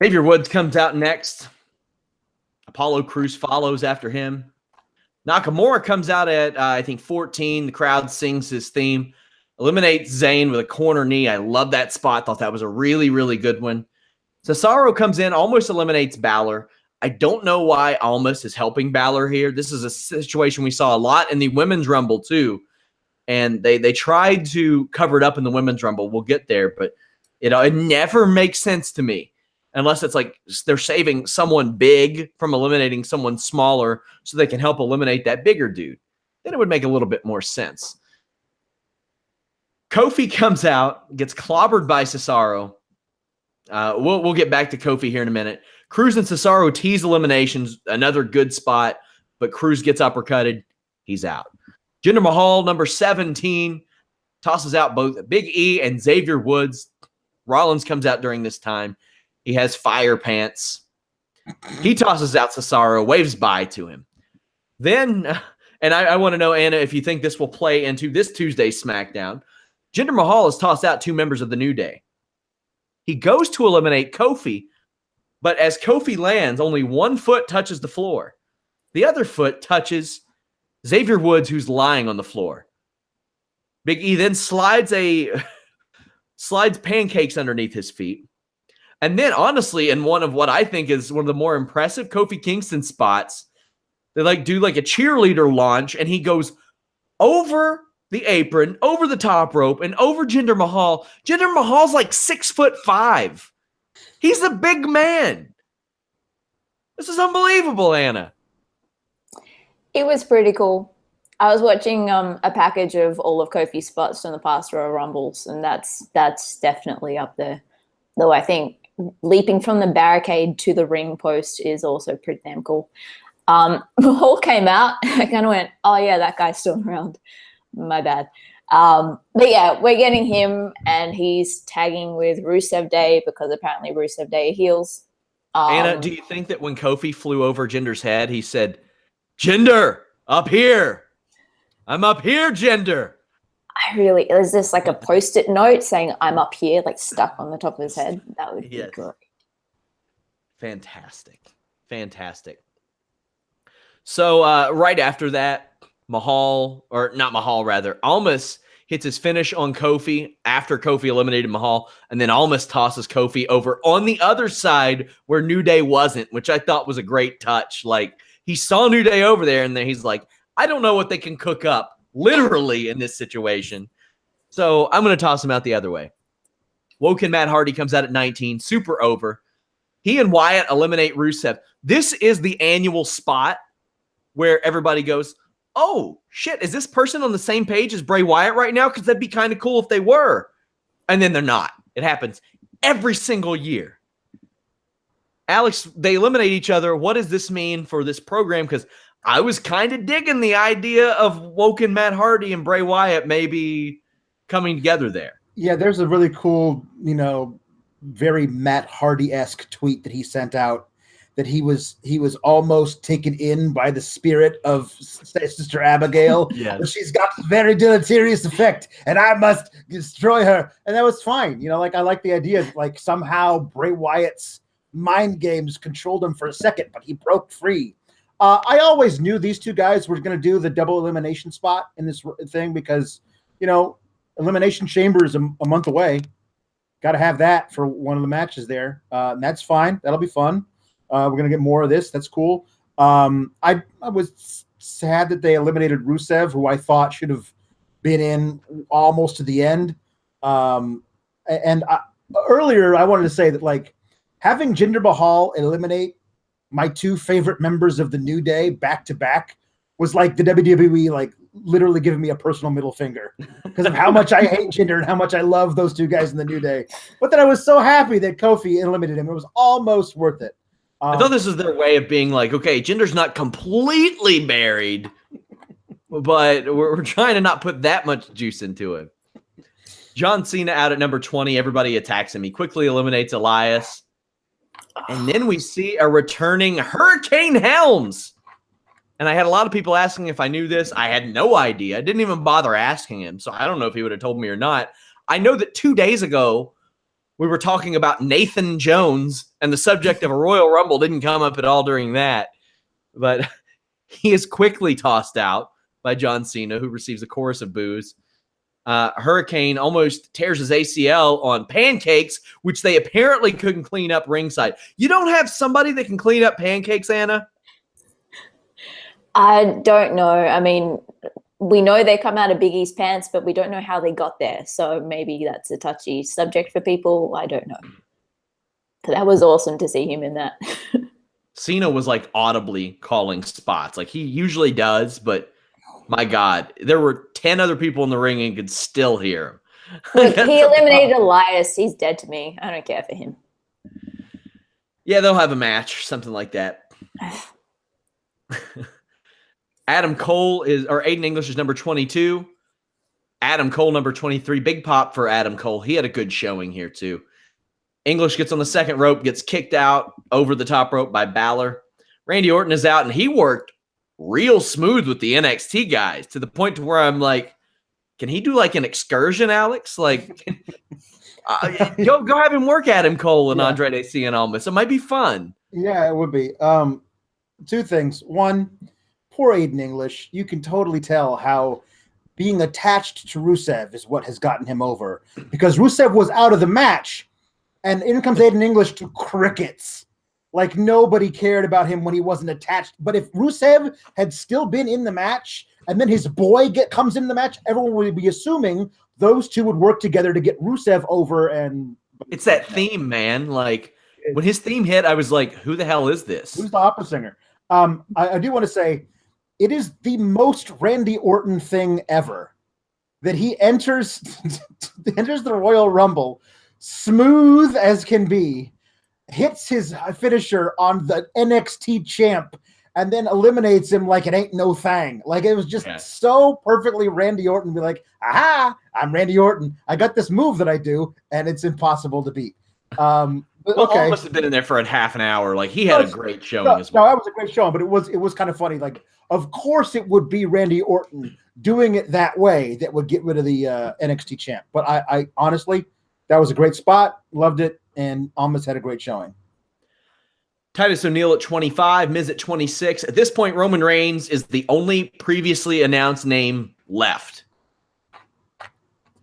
Xavier Woods comes out next. Apollo Crews follows after him. Nakamura comes out at, I think, 14. The crowd sings his theme. Eliminates Zayn with a corner knee. I love that spot. Thought that was a really, really good one. Cesaro comes in, almost eliminates Balor. I don't know why Almas is helping Balor here. This is a situation we saw a lot in the Women's Rumble, too. And they tried to cover it up in the Women's Rumble. We'll get there, but it never makes sense to me. Unless it's like they're saving someone big from eliminating someone smaller so they can help eliminate that bigger dude. Then it would make a little bit more sense. Kofi comes out, gets clobbered by Cesaro. We'll get back to Kofi here in a minute. Crews and Cesaro tease eliminations, another good spot, but Crews gets uppercutted. He's out. Jinder Mahal, number 17, tosses out both Big E and Xavier Woods. Rollins comes out during this time. He has fire pants. He tosses out Cesaro, waves bye to him. Then, and I want to know, Anna, if you think this will play into this Tuesday's SmackDown. Jinder Mahal has tossed out two members of the New Day. He goes to eliminate Kofi, but as Kofi lands, only one foot touches the floor. The other foot touches Xavier Woods, who's lying on the floor. Big E then slides pancakes underneath his feet. And then, honestly, in one of what I think is one of the more impressive Kofi Kingston spots, they do a cheerleader launch, and he goes over the apron, over the top rope, and over Jinder Mahal. Jinder Mahal's 6'5". He's a big man. This is unbelievable, Anna. It was pretty cool. I was watching a package of all of Kofi's spots from the past Royal Rumbles, and that's definitely up there. Though I think leaping from the barricade to the ring post is also pretty damn cool. Mahal came out. I kind of went, oh, yeah, that guy's still around. My bad. But, yeah, we're getting him, and he's tagging with Rusev Day because apparently Rusev Day heals. Anna, do you think that when Kofi flew over Jinder's head, he said, Jinder, up here. I'm up here, Jinder. Is this like a Post-it note saying I'm up here, stuck on the top of his head? That would be great. Fantastic. So right after that, Almas hits his finish on Kofi after Kofi eliminated Mahal, and then Almas tosses Kofi over on the other side where New Day wasn't, which I thought was a great touch. He saw New Day over there, and then he's like, I don't know what they can cook up, literally, in this situation. So I'm going to toss him out the other way. Woken Matt Hardy comes out at 19, super over. He and Wyatt eliminate Rusev. This is the annual spot where everybody goes, oh, shit, is this person on the same page as Bray Wyatt right now? Because that'd be kind of cool if they were. And then they're not. It happens every single year. Alex, they eliminate each other. What does this mean for this program? Because I was kind of digging the idea of Woken Matt Hardy and Bray Wyatt maybe coming together there. Yeah, there's a really cool, very Matt Hardy-esque tweet that he sent out that he was almost taken in by the spirit of Sister Abigail. Yes. But she's got a very deleterious effect, and I must destroy her. And that was fine. I like the idea of somehow Bray Wyatt's mind games controlled him for a second, but he broke free. I always knew these two guys were going to do the double elimination spot in this thing because, Elimination Chamber is a month away. Got to have that for one of the matches there. And that's fine. That'll be fun. We're going to get more of this. That's cool. I was sad that they eliminated Rusev, who I thought should have been in almost to the end. Earlier, I wanted to say that, having Jinder Mahal eliminate my two favorite members of the New Day back to back was like the WWE, literally giving me a personal middle finger because of how much I hate Jinder and how much I love those two guys in the New Day. But then I was so happy that Kofi eliminated him. It was almost worth it. I thought this was their way of being okay, Jinder's not completely buried, but we're trying to not put that much juice into it. John Cena out at number 20. Everybody attacks him. He quickly eliminates Elias. And then we see a returning Hurricane Helms. And I had a lot of people asking if I knew this. I had no idea. I didn't even bother asking him. So I don't know if he would have told me or not. I know that 2 days ago, we were talking about Nathan Jones, and the subject of a Royal Rumble didn't come up at all during that. But he is quickly tossed out by John Cena, who receives a chorus of boos. Hurricane almost tears his ACL on pancakes, which they apparently couldn't clean up ringside. You don't have somebody that can clean up pancakes, Anna? I don't know. I mean, we know they come out of Big E's pants, but we don't know how they got there. So maybe that's a touchy subject for people. I don't know. But that was awesome to see him in that. Cena was like audibly calling spots. Like he usually does, but my God, there were 10 other people in the ring and could still hear him. Look, he eliminated Elias. He's dead to me. I don't care for him. Yeah, they'll have a match, something like that. Adam Cole or Aiden English is number 22. Adam Cole, number 23. Big pop for Adam Cole. He had a good showing here, too. English gets on the second rope, gets kicked out over the top rope by Balor. Randy Orton is out, and he worked real smooth with the NXT guys to the point to where I'm like, can he do like an excursion, Alex? Like, go have him work Adam Cole and Andrade Cien Almas. It might be fun. Yeah, it would be. Two things. One, poor Aiden English. You can totally tell how being attached to Rusev is what has gotten him over, because Rusev was out of the match, and in comes Aiden English to crickets. Like nobody cared about him when he wasn't attached. But if Rusev had still been in the match and then his boy comes in the match, everyone would be assuming those two would work together to get Rusev over. And it's that theme, man. Like when his theme hit, I was like, who the hell is this? Who's the opera singer? I do want to say it is the most Randy Orton thing ever that he enters the Royal Rumble smooth as can be, hits his finisher on the NXT champ, and then eliminates him like it ain't no thing. Like it was just so perfectly Randy Orton. Be like, aha, I'm Randy Orton. I got this move that I do, and it's impossible to beat. Okay, must have been in there for a half an hour. Like he had a great showing as well. No, that was a great showing, but it was kind of funny. Like, of course, it would be Randy Orton doing it that way that would get rid of the NXT champ. But I honestly, that was a great spot. Loved it. And Almas had a great showing. Titus O'Neil at 25, Miz at 26. At this point, Roman Reigns is the only previously announced name left.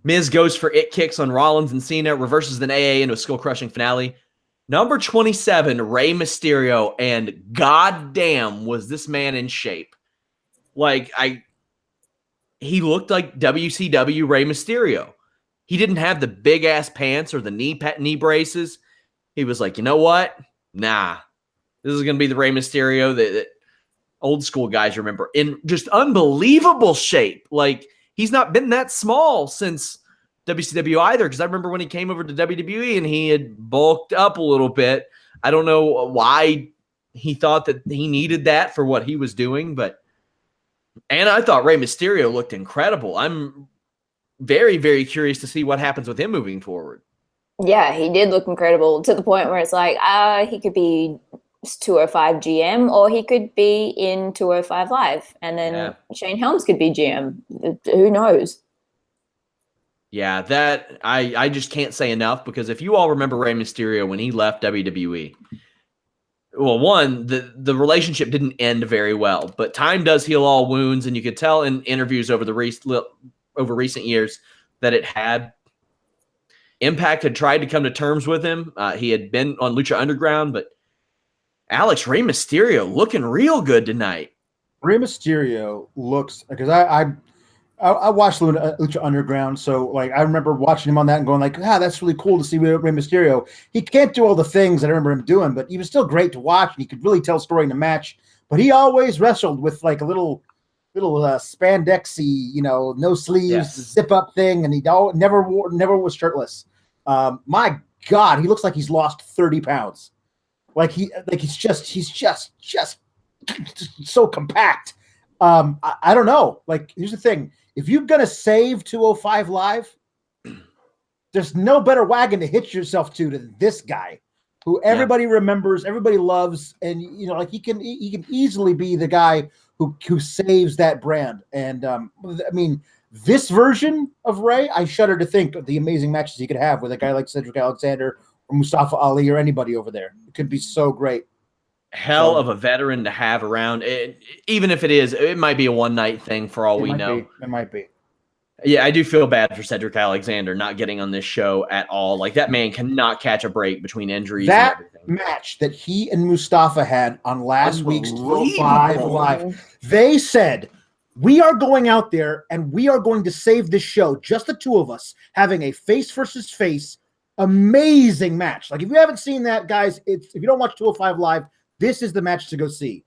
Miz goes for it kicks on Rollins and Cena, reverses an AA into a skull-crushing finale. Number 27, Rey Mysterio, and goddamn was this man in shape. Like, he looked like WCW Rey Mysterio. He didn't have the big-ass pants or the knee braces. He was like, you know what? Nah. This is going to be the Rey Mysterio that old school guys remember. In just unbelievable shape. Like, he's not been that small since WCW either, because I remember when he came over to WWE and he had bulked up a little bit. I don't know why he thought that he needed that for what he was doing, and I thought Rey Mysterio looked incredible. I'm very, very curious to see what happens with him moving forward. Yeah, he did look incredible to the point where it's like, he could be 205 GM or he could be in 205 Live. And then Shane Helms could be GM. Who knows? Yeah, that I just can't say enough, because if you all remember Rey Mysterio when he left WWE, well, one, the relationship didn't end very well, but time does heal all wounds, and you could tell in interviews over recent years that it had. Impact had tried to come to terms with him. He had been on Lucha Underground, but Alex, Rey Mysterio looking real good tonight. Rey Mysterio looks, because I watched Lucha Underground, so like I remember watching him on that and going like, that's really cool to see Rey Mysterio. He can't do all the things I remember him doing, but he was still great to watch, and he could really tell a story in the match. But he always wrestled with like a little spandexy, no sleeves, zip up thing, and he never was shirtless. My God, he looks like he's lost 30 pounds. He's just so compact. I don't know. Like, here's the thing: if you're gonna save 205 Live, there's no better wagon to hitch yourself to than this guy, who everybody remembers, everybody loves, and like he can easily be the guy who saves that brand. And I mean, this version of Rey, I shudder to think of the amazing matches he could have with a guy like Cedric Alexander or Mustafa Ali or anybody over there. It could be so great. Hell of a veteran to have around. Even if it might be a one-night thing for all we know. It might be. Yeah, I do feel bad for Cedric Alexander not getting on this show at all. Like, that man cannot catch a break between injuries and everything. That match that he and Mustafa had on last week's 5 Live, they said, we are going out there and we are going to save this show, just the two of us, having a face versus face, amazing match. Like, if you haven't seen that, guys, if you don't watch 205 Live, this is the match to go see.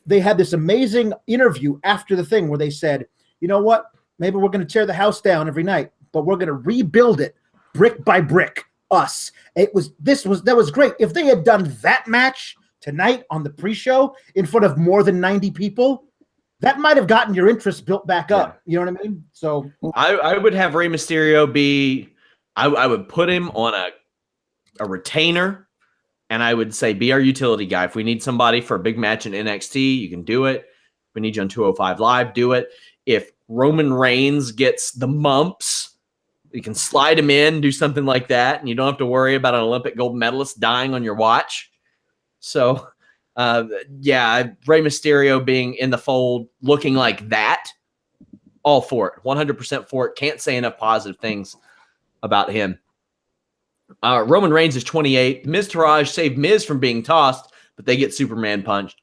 They had this amazing interview after the thing where they said, you know what? Maybe we're going to tear the house down every night, but we're going to rebuild it brick by brick. Us. That was great. If they had done that match tonight on the pre-show in front of more than 90 people, that might have gotten your interest built back up. You know what I mean? So I would have Rey Mysterio be. I would put him on a retainer. And I would say, be our utility guy. If we need somebody for a big match in NXT, you can do it. If we need you on 205 Live, do it. If Roman Reigns gets the mumps, you can slide him in, do something like that, and you don't have to worry about an Olympic gold medalist dying on your watch. So, Rey Mysterio being in the fold, looking like that, all for it. 100% for it. Can't say enough positive things about him. Roman Reigns is 28. Miz Taraj saved Miz from being tossed, but they get Superman punched.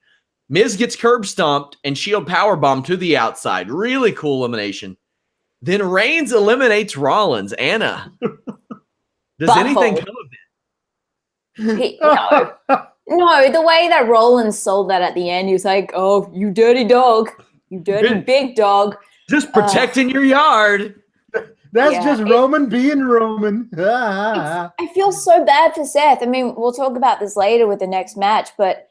Miz gets curb stomped and Shield powerbomb to the outside. Really cool elimination. Then Reigns eliminates Rollins. Anna, does anything come of it? No, the way that Rollins sold that at the end, he was like, "Oh, you dirty dog, you dirty big dog, just protecting your yard." That's just Roman being Roman. I feel so bad for Seth. I mean, we'll talk about this later with the next match, but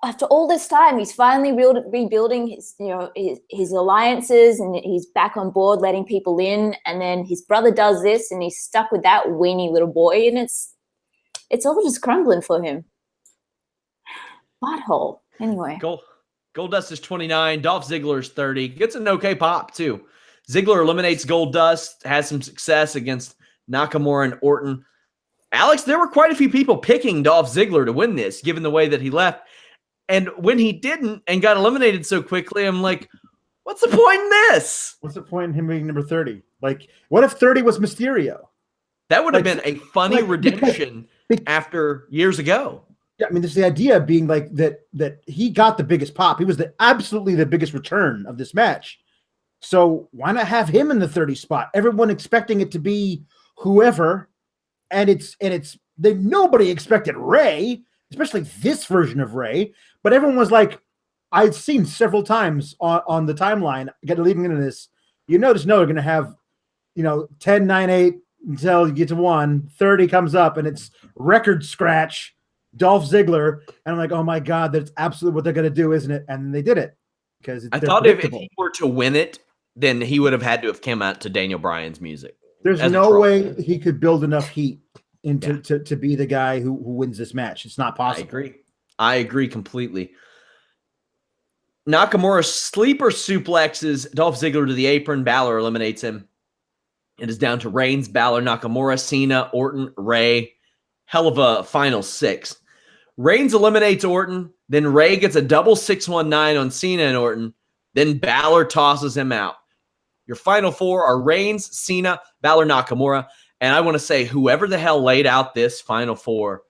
after all this time, he's finally rebuilding his alliances, and he's back on board, letting people in. And then his brother does this, and he's stuck with that weenie little boy, and it's all just crumbling for him. Butthole. Anyway, Goldust is 29. Dolph Ziggler is 30. Gets an okay pop too. Ziggler eliminates Goldust, has some success against Nakamura and Orton. Alex, there were quite a few people picking Dolph Ziggler to win this, given the way that he left. And when he didn't and got eliminated so quickly, I'm like, what's the point in this? What's the point in him being number 30? Like, what if 30 was Mysterio? That would have been a funny redemption after years ago. Yeah, I mean, there's the idea being like that he got the biggest pop. He was absolutely the biggest return of this match. So why not have him in the 30 spot? Everyone expecting it to be whoever, and nobody expected Rey, especially this version of Rey. But everyone was like, I've seen several times on the timeline, leading into this, they're going to have, 10, 9, 8 until you get to 1, 30 comes up, and it's record scratch, Dolph Ziggler. And I'm like, oh my God, that's absolutely what they're going to do, isn't it? And they did it. Because I thought if he were to win it, then he would have had to have come out to Daniel Bryan's music. There's no way he could build enough heat to be the guy who wins this match. It's not possible. I agree completely. Nakamura sleeper suplexes Dolph Ziggler to the apron. Balor eliminates him. It is down to Reigns, Balor, Nakamura, Cena, Orton, Rey. Hell of a final 6. Reigns eliminates Orton. Then Rey gets a double 619 on Cena and Orton. Then Balor tosses him out. Your final 4 are Reigns, Cena, Balor, Nakamura. And I want to say, whoever the hell laid out this final 4,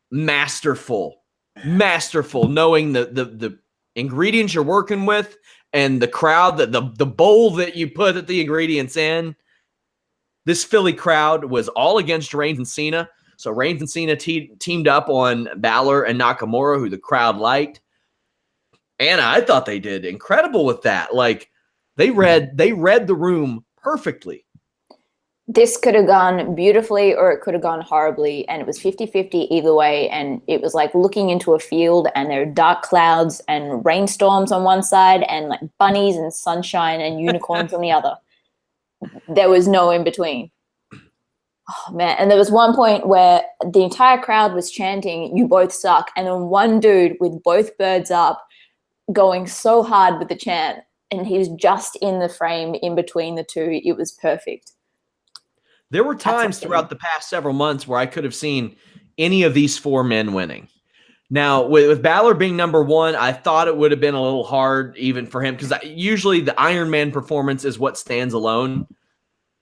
masterful, knowing the ingredients you're working with and the crowd, the bowl that you put the ingredients in. This Philly crowd was all against Reigns and Cena. So Reigns and Cena teamed up on Balor and Nakamura, who the crowd liked. And I thought they did incredible with that. Like, they read the room perfectly. This could have gone beautifully or it could have gone horribly, and it was 50-50 either way. And it was like looking into a field, and there are dark clouds and rainstorms on one side and like bunnies and sunshine and unicorns on the other. There was no in between. Oh, man. And there was one point where the entire crowd was chanting, "You both suck." And then one dude with both birds up going so hard with the chant, and he's just in the frame in between the two. It was perfect. There were times throughout the past several months where I could have seen any of these four men winning. Now, with Balor being number one, I thought it would have been a little hard even for him, because usually the Iron Man performance is what stands alone.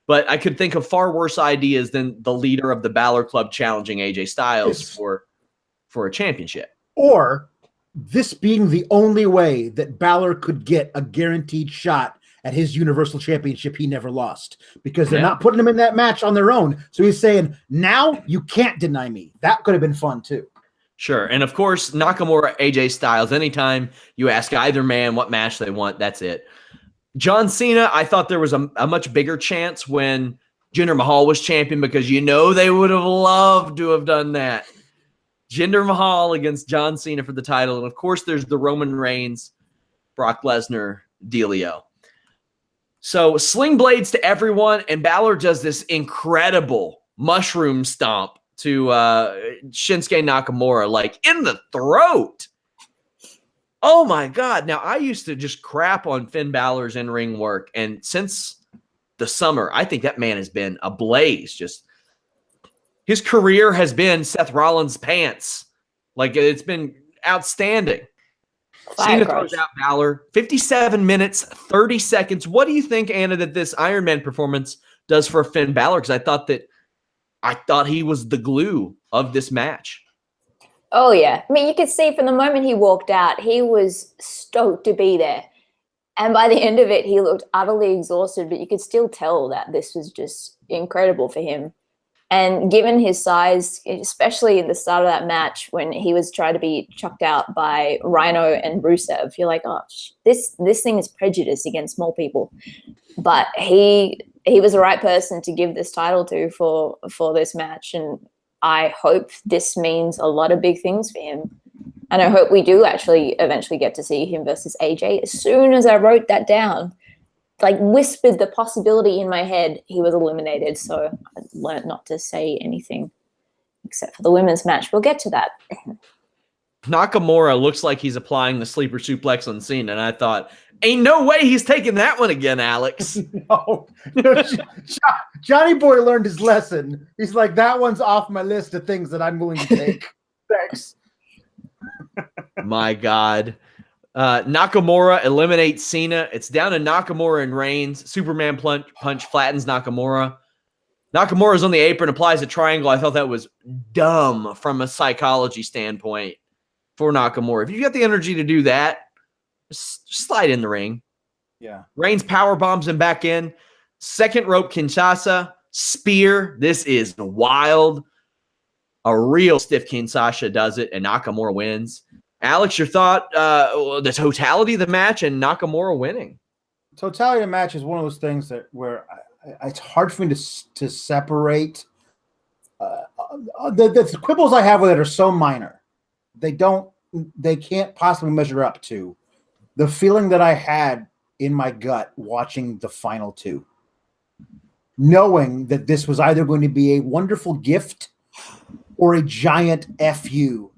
But I could think of far worse ideas than the leader of the Balor Club challenging AJ Styles for a championship. Or this being the only way that Balor could get a guaranteed shot at his Universal Championship he never lost, because they're not putting him in that match on their own. So he's saying, now you can't deny me. That could have been fun too. Sure. And of course, Nakamura, AJ Styles, anytime you ask either man what match they want, that's it. John Cena, I thought there was a much bigger chance when Jinder Mahal was champion, because they would have loved to have done that. Jinder Mahal against John Cena for the title. And of course, there's the Roman Reigns, Brock Lesnar dealio. So sling blades to everyone, and Balor does this incredible mushroom stomp to Shinsuke Nakamura, like in the throat. Oh my God. Now, I used to just crap on Finn Balor's in-ring work, and since the summer, I think that man has been ablaze. Just his career has been Seth Rollins' pants. Like, it's been outstanding. Cena throws out Balor. 57 minutes, 30 seconds. What do you think, Anna, that this Iron Man performance does for Finn Balor? Because I thought he was the glue of this match. Oh, yeah. I mean, you could see from the moment he walked out, he was stoked to be there. And by the end of it, he looked utterly exhausted, but you could still tell that this was just incredible for him. And given his size, especially at the start of that match when he was trying to be chucked out by Rhino and Rusev, you're like, oh, this thing is prejudiced against small people. But he was the right person to give this title to for this match. And I hope this means a lot of big things for him. And I hope we do actually eventually get to see him versus AJ. As soon as I wrote that down, like whispered the possibility in my head, he was eliminated. So I learned not to say anything except for the women's match. We'll get to that. Nakamura looks like he's applying the sleeper suplex on Cena, and I thought, ain't no way he's taking that one again, Alex. No. Johnny Boy learned his lesson. He's like, that one's off my list of things that I'm willing to take. Thanks. My God. Nakamura eliminates Cena. It's down to Nakamura and Reigns. Superman punch flattens Nakamura. Nakamura's on the apron, applies a triangle. I thought that was dumb from a psychology standpoint for Nakamura. If you've got the energy to do that, just slide in the ring. Yeah. Reigns power bombs him back in. Second rope Kinshasa. Spear. This is wild. A real stiff Kinshasa does it, and Nakamura wins. Alex, your thought, the totality of the match and Nakamura winning? Totality of the match is one of those things where it's hard for me to separate. The quibbles I have with it are so minor. They can't possibly measure up to the feeling that I had in my gut watching the final two, knowing that this was either going to be a wonderful gift or a giant FU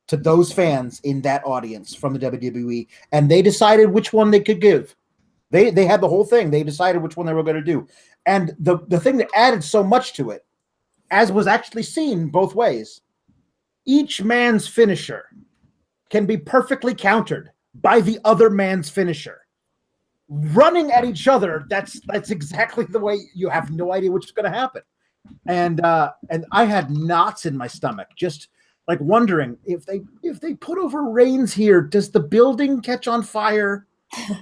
to those fans in that audience from the WWE, and they decided which one they could give. They had the whole thing. They decided which one they were going to do. And the thing that added so much to it, as was actually seen both ways, each man's finisher can be perfectly countered by the other man's finisher. Running at each other, that's exactly the way. You have no idea which is going to happen. And I had knots in my stomach, just like wondering if they put over Reigns here, does the building catch on fire?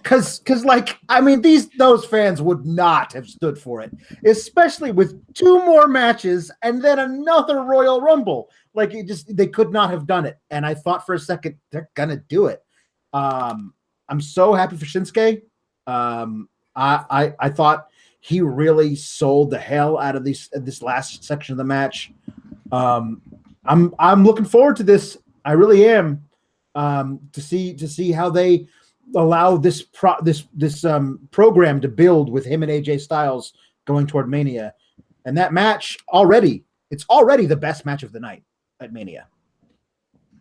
Because like, I mean, those fans would not have stood for it, especially with two more matches and then another Royal Rumble. Like, they could not have done it. And I thought for a second, they're gonna do it. I'm so happy for Shinsuke. I thought he really sold the hell out of this last section of the match. I'm looking forward to this. I really am. To see how they allow this program to build with him and AJ Styles going toward Mania. And that match it's already the best match of the night at Mania.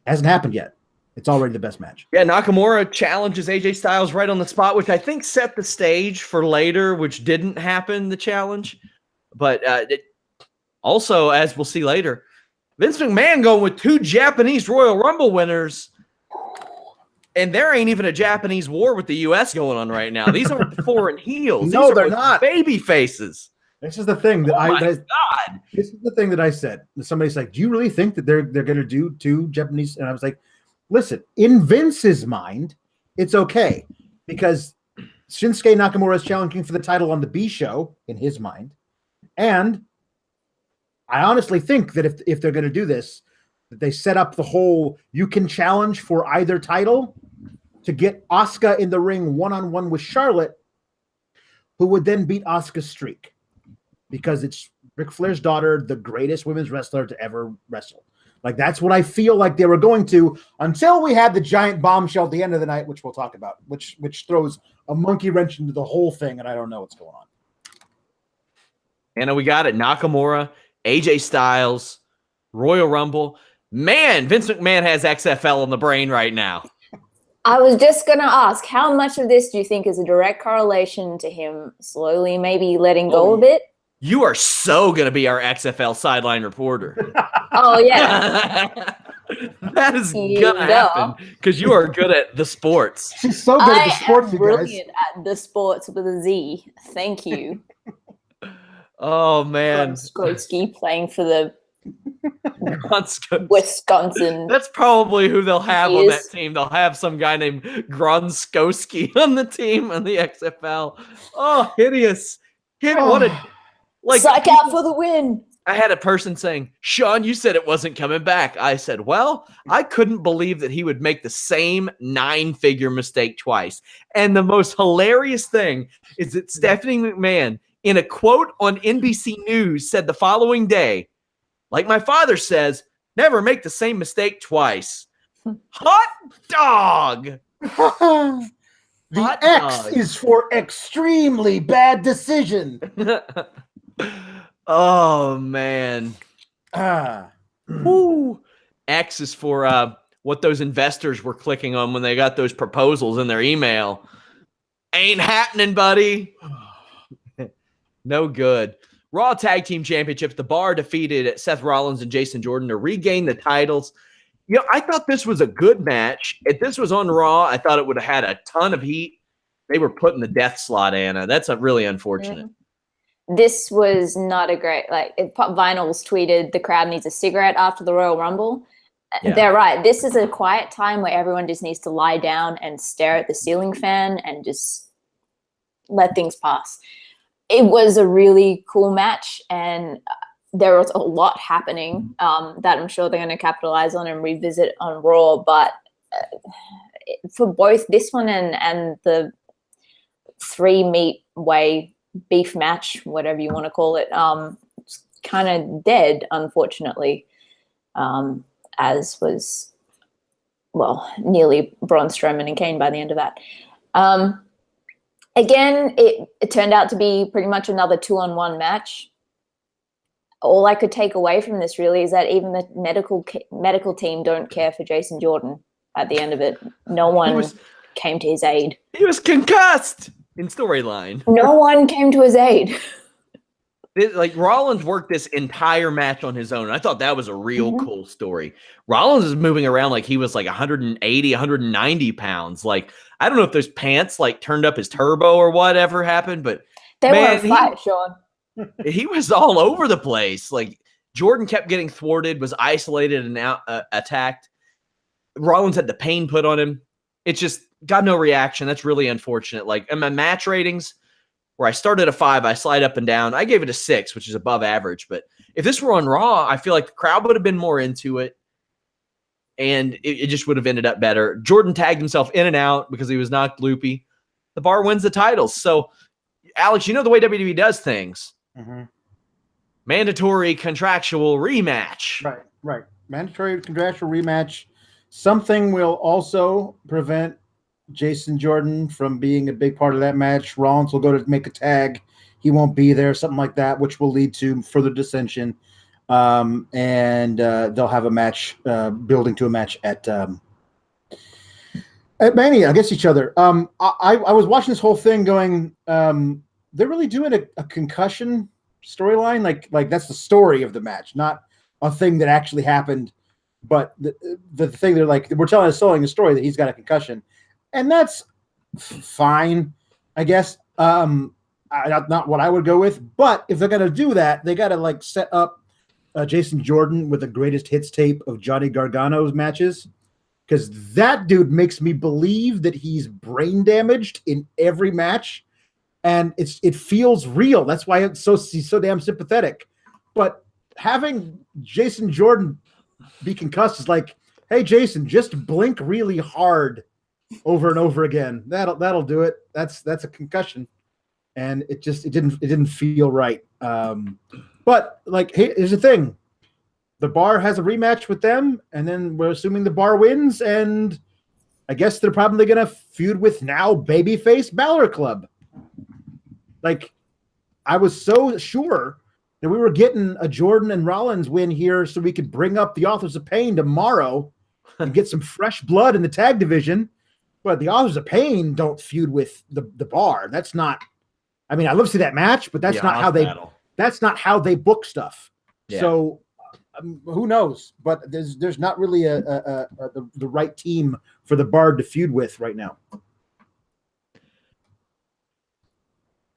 Hasn't happened yet. It's already the best match. Yeah, Nakamura challenges AJ Styles right on the spot, which I think set the stage for later, which didn't happen, the challenge. But also, as we'll see later, Vince McMahon going with 2 Japanese Royal Rumble winners. And there ain't even a Japanese war with the U.S. going on right now. These aren't the foreign heels. No, they're not. Baby faces. This is the thing that This is the thing that I said. Somebody's like, "Do you really think that they're going to do 2 Japanese?" And I was like, "Listen, in Vince's mind, it's okay because Shinsuke Nakamura is challenging for the title on the B show in his mind, and I honestly think that if they're going to do this, that they set up the whole you can challenge for either title to get Asuka in the ring one-on-one with Charlotte, who would then beat Asuka's streak." Because it's Ric Flair's daughter, the greatest women's wrestler to ever wrestle. Like, that's what I feel like they were going to until we had the giant bombshell at the end of the night, which we'll talk about, which throws a monkey wrench into the whole thing, and I don't know what's going on. And we got it. Nakamura, AJ Styles, Royal Rumble. Man, Vince McMahon has XFL on the brain right now. I was just going to ask, how much of this do you think is a direct correlation to him slowly maybe letting go a bit? You are so going to be our XFL sideline reporter. Oh, yeah. That is going to happen because you are good at the sports. She's so good at the sports, you guys. Brilliant at the sports with a Z. Thank you. Oh, man. Skoski playing for the Wisconsin. That's probably who they'll have on that team. They'll have some guy named Gronskowski on the team on the XFL. Oh, hideous. What a... Psych out for the win. I had a person saying, "Sean, you said it wasn't coming back." I said, well, I couldn't believe that he would make the same 9-figure mistake twice. And the most hilarious thing is that Stephanie McMahon, in a quote on NBC News, said the following day, "Like my father says, never make the same mistake twice." Hot dog. The X is for extremely bad decision. Oh, man. Woo. X is for what those investors were clicking on when they got those proposals in their email. Ain't happening, buddy. No good. Raw Tag Team Championships. The Bar defeated Seth Rollins and Jason Jordan to regain the titles. You know, I thought this was a good match. If this was on Raw, I thought it would have had a ton of heat. They were putting the death slot, Anna. That's really unfortunate. This was not a great, Vinyl's tweeted, the crowd needs a cigarette after the Royal Rumble. Yeah. They're right. This is a quiet time where everyone just needs to lie down and stare at the ceiling fan and just let things pass. It was a really cool match, and there was a lot happening that I'm sure they're going to capitalize on and revisit on Raw. But for both this one and the 3-meat way beef match, whatever you want to call it, it's kind of dead, unfortunately, as was, nearly Braun Strowman and Kane by the end of that. Again, it turned out to be pretty much another 2-on-1 match. All I could take away from this really is that even the medical team don't care for Jason Jordan at the end of it. No one came to his aid. He was concussed in storyline. No one came to his aid. Rollins worked this entire match on his own. I thought that was a real cool story. Rollins is moving around like he was 180, 190 pounds. I don't know if those pants turned up his turbo or whatever happened, but they were a fight, Sean. He was all over the place. Jordan kept getting thwarted, was isolated and out attacked. Rollins had the pain put on him. It just got no reaction. That's really unfortunate. In my match ratings, where I started at 5, I slide up and down. I gave it a 6, which is above average. But if this were on Raw, I feel like the crowd would have been more into it, and it just would have ended up better. Jordan tagged himself in and out because he was knocked loopy. The Bar wins the titles. So, Alex, you know the way WWE does things. Mandatory contractual rematch. Right. Mandatory contractual rematch. Something will also prevent Jason Jordan from being a big part of that match. Rollins will go to make a tag. he won't be there, something like that, which will lead to further dissension. And they'll have a match, building to a match at Mania against each other. I was watching this whole thing going, they're really doing a concussion storyline. Like that's the story of the match, not a thing that actually happened. But the thing they're like, we're telling a story that he's got a concussion, and that's fine, I guess. Not what I would go with, but if they're gonna do that, they gotta like set up Jason Jordan with the greatest hits tape of Johnny Gargano's matches, because that dude makes me believe that he's brain damaged in every match, and it feels real. That's why he's so damn sympathetic. But having Jason Jordan be concussed is like, hey Jason, just blink really hard over and over again. That'll do it. That's a concussion, and it didn't feel right. But like, hey, here's the thing: the Bar has a rematch with them, and then we're assuming the Bar wins, and I guess they're probably gonna feud with now babyface Balor Club. Like, I was so sure that we were getting a Jordan and Rollins win here, so we could bring up the Authors of Pain tomorrow and get some fresh blood in the tag division. But the Authors of Pain don't feud with the Bar. That's not. I mean, I love to see that match, but that's not how they. Battle. That's not how they book stuff. Yeah. So who knows? But there's not really the right team for the Bar to feud with right now.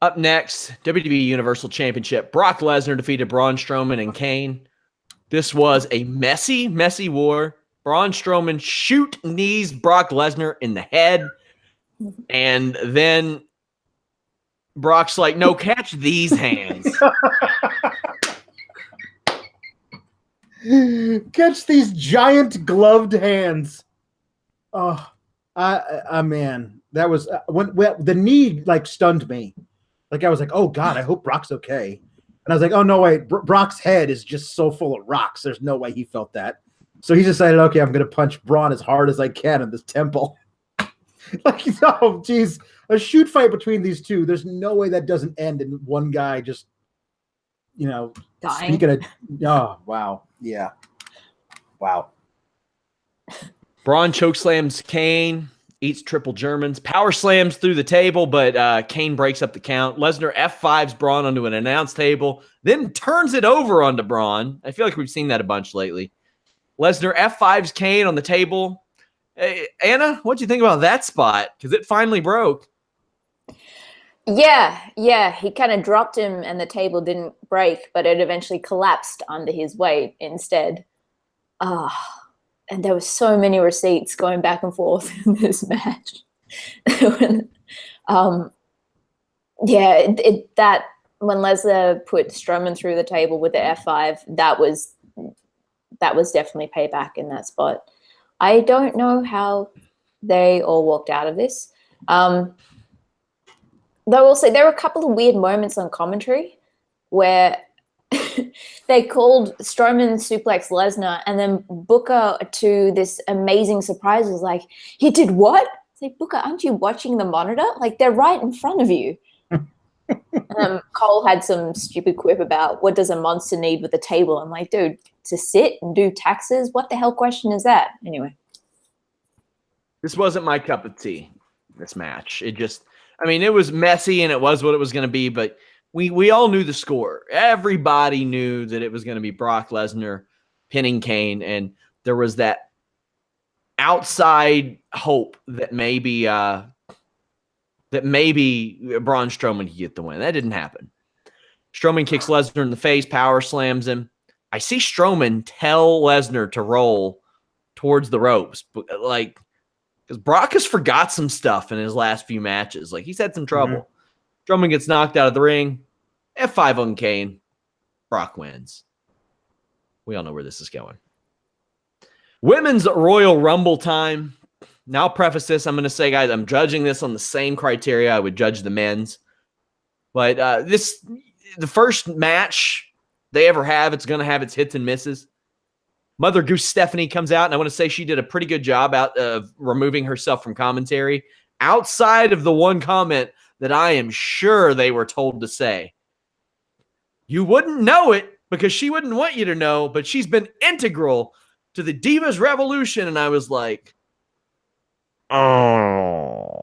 Up next, WWE Universal Championship. Brock Lesnar defeated Braun Strowman and Kane. This was a messy, messy war. Braun Strowman knees Brock Lesnar in the head, and then Brock's like, no, catch these hands. Catch these giant gloved hands. Oh, man, that was when the knee like stunned me. Like I was like, oh God, I hope Brock's okay. And I was like, oh no, wait, Brock's head is just so full of rocks. There's no way he felt that. So he decided, okay, I'm going to punch Braun as hard as I can in this temple. Like, oh, geez, a shoot fight between these two. There's no way that doesn't end in one guy just, dying. Speaking of, oh, wow. Yeah. Wow. Braun chokeslams Kane, eats triple Germans, power slams through the table, but Kane breaks up the count. Lesnar F5s Braun onto an announce table, then turns it over onto Braun. I feel like we've seen that a bunch lately. Lesnar F5s Kane on the table. Hey, Anna, what'd you think about that spot? Because it finally broke. Yeah. He kind of dropped him and the table didn't break, but it eventually collapsed under his weight instead. And there were so many receipts going back and forth in this match. When Lesnar put Strowman through the table with the F5, that was definitely payback in that spot. I don't know how they all walked out of this. Though I will say there were a couple of weird moments on commentary where they called Strowman suplex Lesnar, and then Booker, to this amazing surprise, was like, he did what? It's like, Booker, aren't you watching the monitor? Like, they're right in front of you. Cole had some stupid quip about what does a monster need with a table? I'm like, dude, to sit and do taxes? What the hell question is that? Anyway. This wasn't my cup of tea, this match. It was messy and it was what it was going to be, but we all knew the score. Everybody knew that it was going to be Brock Lesnar pinning Kane, and there was that outside hope that maybe Braun Strowman could get the win. That didn't happen. Strowman kicks Lesnar in the face, power slams him. I see Strowman tell Lesnar to roll towards the ropes, because Brock has forgot some stuff in his last few matches. Like, he's had some trouble. Strowman gets knocked out of the ring. F5 on Kane. Brock wins. We all know where this is going. Women's Royal Rumble time. Now, I'll preface this. I'm going to say, guys, I'm judging this on the same criteria I would judge the men's. But the first match they ever have, it's going to have its hits and misses. Mother Goose Stephanie comes out, and I want to say she did a pretty good job out of removing herself from commentary, outside of the one comment that I am sure they were told to say. You wouldn't know it because she wouldn't want you to know, but she's been integral to the Divas Revolution. And I was like, oh.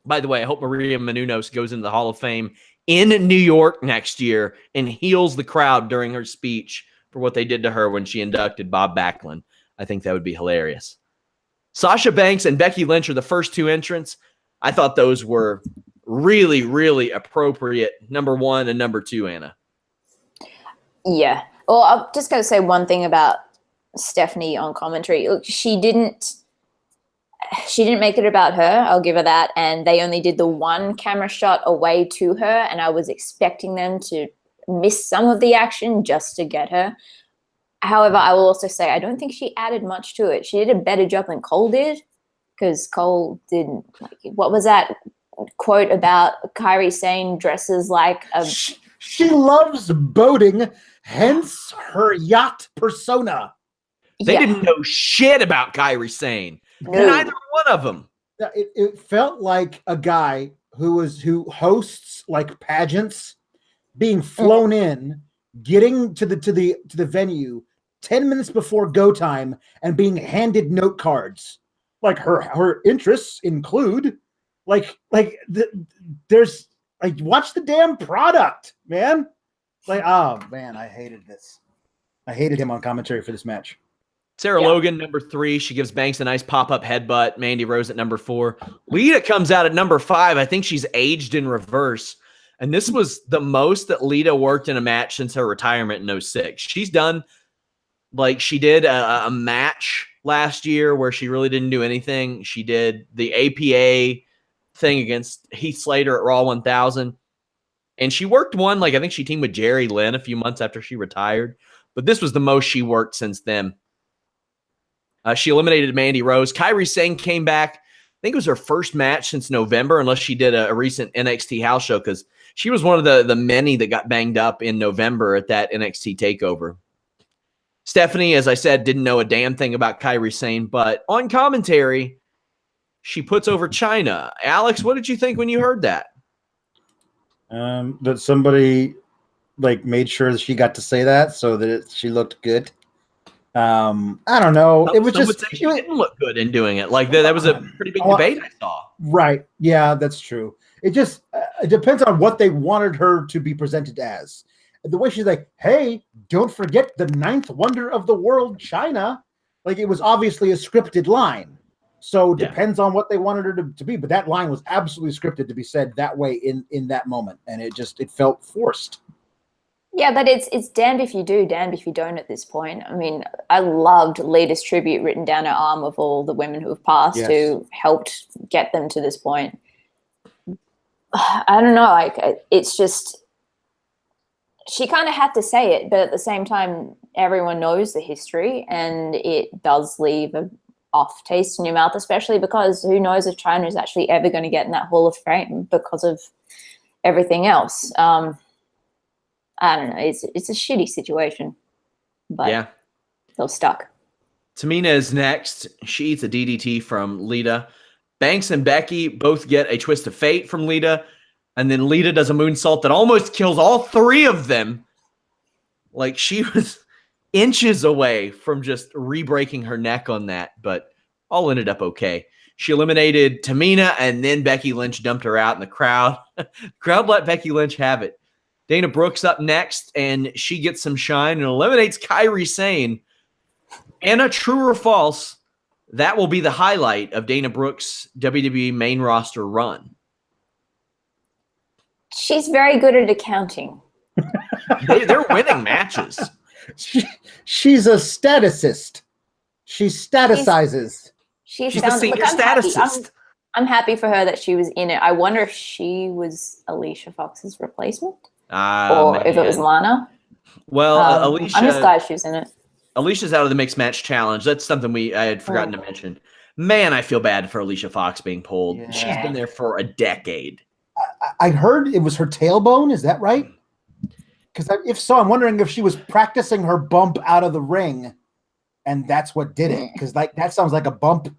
By the way, I hope Maria Menounos goes into the Hall of Fame in New York next year and heals the crowd during her speech for what they did to her when she inducted Bob Backlund. I think that would be hilarious. Sasha Banks and Becky Lynch are the first two entrants. I thought those were really, really appropriate. Number 1 and number 2, Anna. Yeah. Well, I'm just going to say one thing about Stephanie on commentary. Look, she didn't make it about her. I'll give her that. And they only did the one camera shot away to her. And I was expecting them to miss some of the action just to get her. However, I will also say I don't think she added much to it. She did a better job than Cole did, because Cole didn't. What was that quote about Kairi saying dresses like a... She loves boating, hence her yacht persona. They didn't know shit about Kairi Sane. No. Neither one of them. It felt like a guy who hosts like pageants, being flown in, getting to the venue 10 minutes before go time, and being handed note cards. Like her interests include there's like, watch the damn product, man. Like, oh man, I hated this. I hated him on commentary for this match. Sarah Logan, number 3. She gives Banks a nice pop-up headbutt. Mandy Rose at number 4. Lita comes out at number 5. I think she's aged in reverse. And this was the most that Lita worked in a match since her retirement in 06. She's done, like, she did a match last year where she really didn't do anything. She did the APA thing against Heath Slater at Raw 1000. And she worked one, like, I think she teamed with Jerry Lynn a few months after she retired. But this was the most she worked since then. She eliminated Mandy Rose. Kairi Sane came back. I think it was her first match since November, unless she did a recent NXT house show, because she was one of the many that got banged up in November at that NXT takeover. Stephanie, as I said, didn't know a damn thing about Kairi Sane, but on commentary, she puts over China. Alex, what did you think when you heard that? That somebody like made sure that she got to say that so that she looked good. I don't know. It was just she didn't look good in doing it. Like that was a pretty big debate I saw. Right? Yeah, that's true. It just it depends on what they wanted her to be presented as. The way she's like, "Hey, don't forget the 9th wonder of the world, China." Like, it was obviously a scripted line. So depends on what they wanted her to be. But that line was absolutely scripted to be said that way in that moment, and it felt forced. Yeah, but it's damned if you do, damned if you don't at this point. I mean, I loved Lita's tribute written down her arm of all the women who have passed who helped get them to this point. I don't know, like, it's just, she kind of had to say it, but at the same time, everyone knows the history, and it does leave a off taste in your mouth, especially because who knows if China is actually ever going to get in that Hall of Fame because of everything else. I don't know. It's a shitty situation, but they're stuck. Tamina is next. She eats a DDT from Lita. Banks and Becky both get a twist of fate from Lita, and then Lita does a moonsault that almost kills all 3 of them. Like, she was inches away from just re-breaking her neck on that, but all ended up okay. She eliminated Tamina, and then Becky Lynch dumped her out in the crowd. The crowd let Becky Lynch have it. Dana Brooks up next, and she gets some shine and eliminates Kairi Sane. Anna, true or false, that will be the highlight of Dana Brooks' WWE main roster run. She's very good at accounting. They're winning matches. She's a staticist. She staticizes. She's the senior staticist. I'm happy for her that she was in it. I wonder if she was Alicia Fox's replacement. Or if it was Lana. Well, Alicia, I'm just glad she was in it. Alicia's out of the mixed match challenge. That's something I had forgotten to mention. Man, I feel bad for Alicia Fox being pulled. Yeah. She's been there for a decade. I heard it was her tailbone. Is that right? Because if so, I'm wondering if she was practicing her bump out of the ring, and that's what did it. Because that sounds like a bump,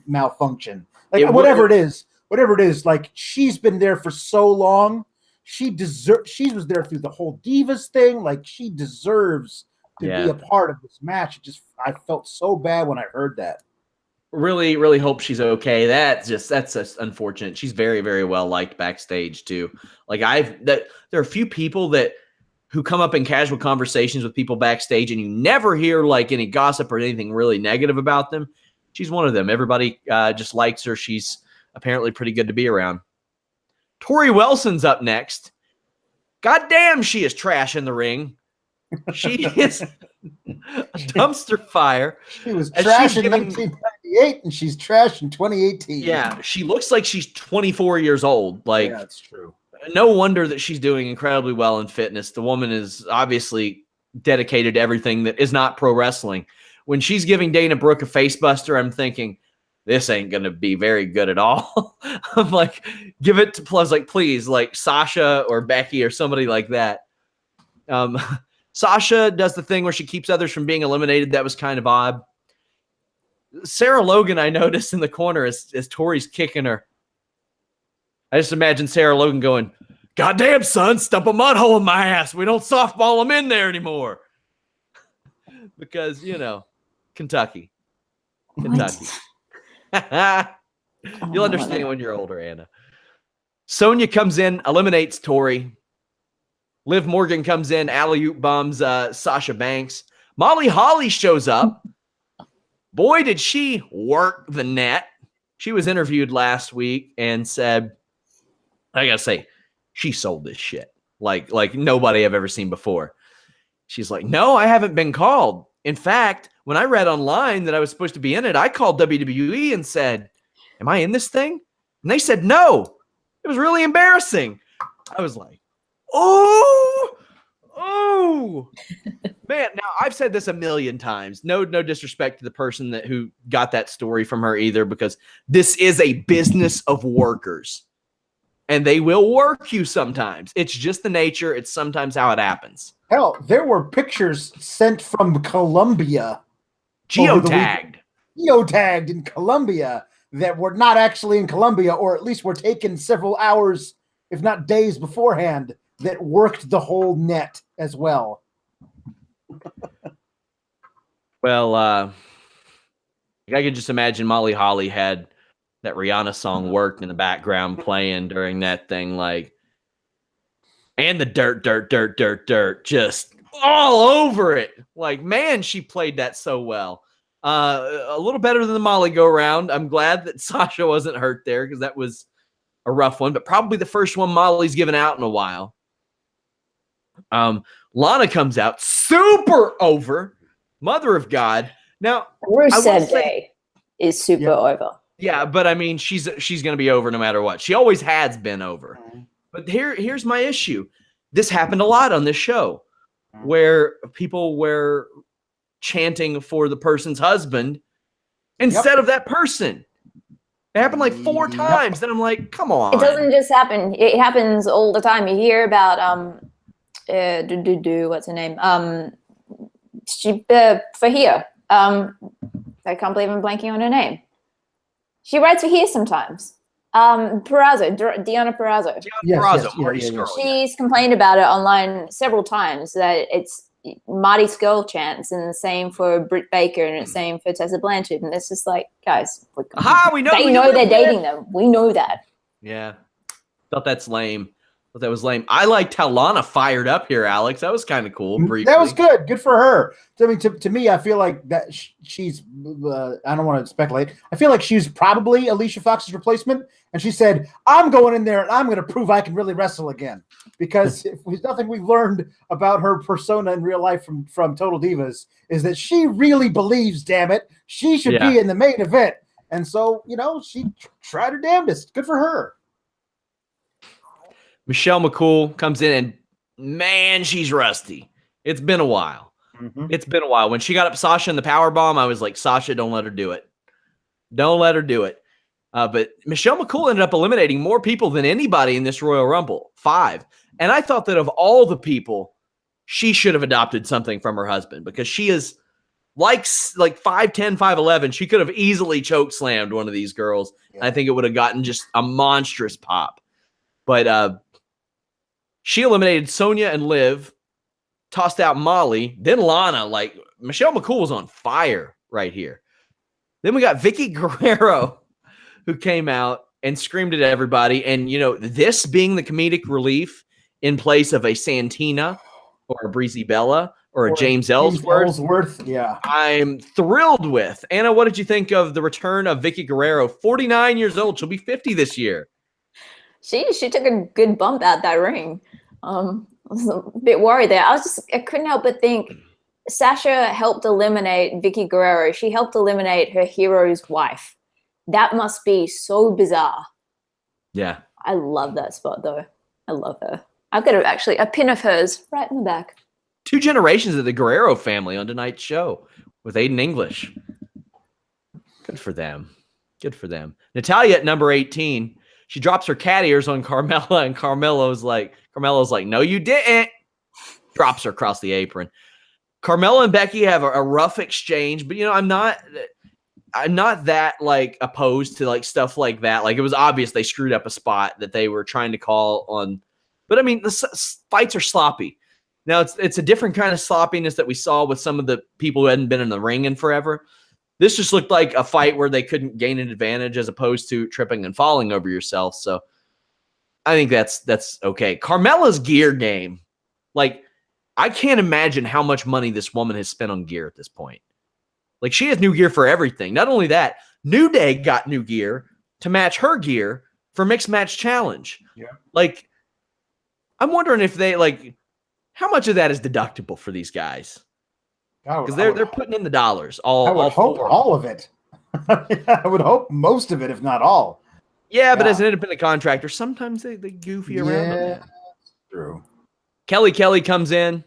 malfunction. Like whatever it is. Like, she's been there for so long. she was there through the whole Divas thing. Like, she deserves to be a part of this match. I felt so bad when I heard that. Really, really hope she's okay. That's just unfortunate. She's very, very well liked backstage too. Like there are a few people who come up in casual conversations with people backstage, and you never hear like any gossip or anything really negative about them. She's one of them. Everybody just likes her. She's apparently pretty good to be around. Tori Wilson's up next. God damn, she is trash in the ring. She is a dumpster fire. She was trash in 1998, and she's trash in 2018. Yeah, she looks like she's 24 years old. Like, yeah, that's true. No wonder that she's doing incredibly well in fitness. The woman is obviously dedicated to everything that is not pro wrestling. When she's giving Dana Brooke a face buster, I'm thinking, this ain't going to be very good at all. I'm like, give it to plus, like, please, like Sasha or Becky or somebody like that. Sasha does the thing where she keeps others from being eliminated. That was kind of odd. Sarah Logan, I noticed in the corner as Tori's kicking her. I just imagine Sarah Logan going, "Goddamn, son, stump a mud hole in my ass. We don't softball them in there anymore." Because, Kentucky. You'll understand when you're older, Anna. Sonya comes in, eliminates Tori. Liv Morgan comes in, alley-oop bombs Sasha Banks. Molly Holly shows up. Boy, did she work the net. She was interviewed last week and said, I gotta say, she sold this shit like nobody I've ever seen before. She's like, no, I haven't been called. In fact, when I read online that I was supposed to be in it, I called WWE and said, am I in this thing? And they said no. It was really embarrassing. I was like, oh, man. Now, I've said this a million times. No disrespect to the person who got that story from her either, because this is a business of workers. And they will work you sometimes. It's just the nature. It's sometimes how it happens. Hell, there were pictures sent from Colombia. Geotagged In Colombia that were not actually in Colombia, or at least were taken several hours, if not days beforehand, that worked the whole net as well. Well, I could just imagine Molly Holly had that Rihanna song worked in the background playing during that thing, and the dirt, just all over it. Like, man, she played that so well. A little better than the Molly go-round. I'm glad that Sasha wasn't hurt there, because that was a rough one, but probably the first one Molly's given out in a while. Lana comes out super over, mother of God. Now, Rusev Day is super over. Yeah, but I mean, she's going to be over no matter what. She always has been over. But here's my issue. This happened a lot on this show, where people were chanting for the person's husband instead of that person. It happened like 4 times. Then I'm like, come on. It doesn't just happen. It happens all the time. You hear about what's her name? For here. I can't believe I'm blanking on her name. She writes for here sometimes. Purrazzo, Deonna Purrazzo. She's complained about it online several times, that it's Marty Skrull chants, and the same for Britt Baker, and the same for Tessa Blanchard. And it's just like, guys, we know they're dating them. We know that. Yeah. Thought that's lame. Thought that was lame. I liked how Lana fired up here, Alex. That was kind of cool. Briefly. That was good. Good for her. I mean, to me, I feel like that she's. I don't want to speculate. I feel like she's probably Alicia Fox's replacement, and she said, "I'm going in there and I'm going to prove I can really wrestle again." Because if there's nothing we've learned about her persona in real life from Total Divas, is that she really believes, damn it, she should be in the main event. And so, she tried her damnedest. Good for her. Michelle McCool comes in, and man, she's rusty. It's been a while. It's been a while. When she got up Sasha in the powerbomb, I was like, Sasha, don't let her do it. Don't let her do it. But Michelle McCool ended up eliminating more people than anybody in this Royal Rumble, 5. And I thought that of all the people, she should have adopted something from her husband, because she is like 5'10", 5'11". She could have easily chokeslammed one of these girls. Yeah. I think it would have gotten just a monstrous pop. But She eliminated Sonya and Liv, tossed out Molly, then Lana. Like, Michelle McCool was on fire right here. Then we got Vickie Guerrero, who came out and screamed at everybody. And, you know, this being the comedic relief in place of a Santina or a Breezy Bella or a James Ellsworth. Yeah. I'm thrilled with. Anna, what did you think of the return of Vickie Guerrero? 49 years old. She'll be 50 this year. She took a good bump out that ring. I was a bit worried there. I couldn't help but think Sasha helped eliminate Vickie Guerrero. She helped eliminate her hero's wife. That must be so bizarre. Yeah. I love that spot, though. I love her. I've got actually a pin of hers right in the back. 2 generations of the Guerrero family on tonight's show with Aiden English. Good for them. Good for them. Natalya at number 18. She drops her cat ears on Carmella, and Carmella's like, no, you didn't. Drops her across the apron. Carmella and Becky have a rough exchange, but, you know, I'm not that, like, opposed to, like, stuff like that. Like, it was obvious they screwed up a spot that they were trying to call on. But, I mean, the fights are sloppy. Now, it's a different kind of sloppiness that we saw with some of the people who hadn't been in the ring in forever. This just looked like a fight where they couldn't gain an advantage as opposed to tripping and falling over yourself. So I think that's okay. Carmella's gear game, like, I can't imagine how much money this woman has spent on gear at this point. Like, she has new gear for everything. Not only that, New Day got new gear to match her gear for Mixed Match Challenge. Yeah. Like, I'm wondering if they, like, how much of that is deductible for these guys? Because they're putting in the dollars. I would hope all of it. I would hope most of it, if not all. Yeah, but as an independent contractor, sometimes they goofy around on that. True. Kelly comes in.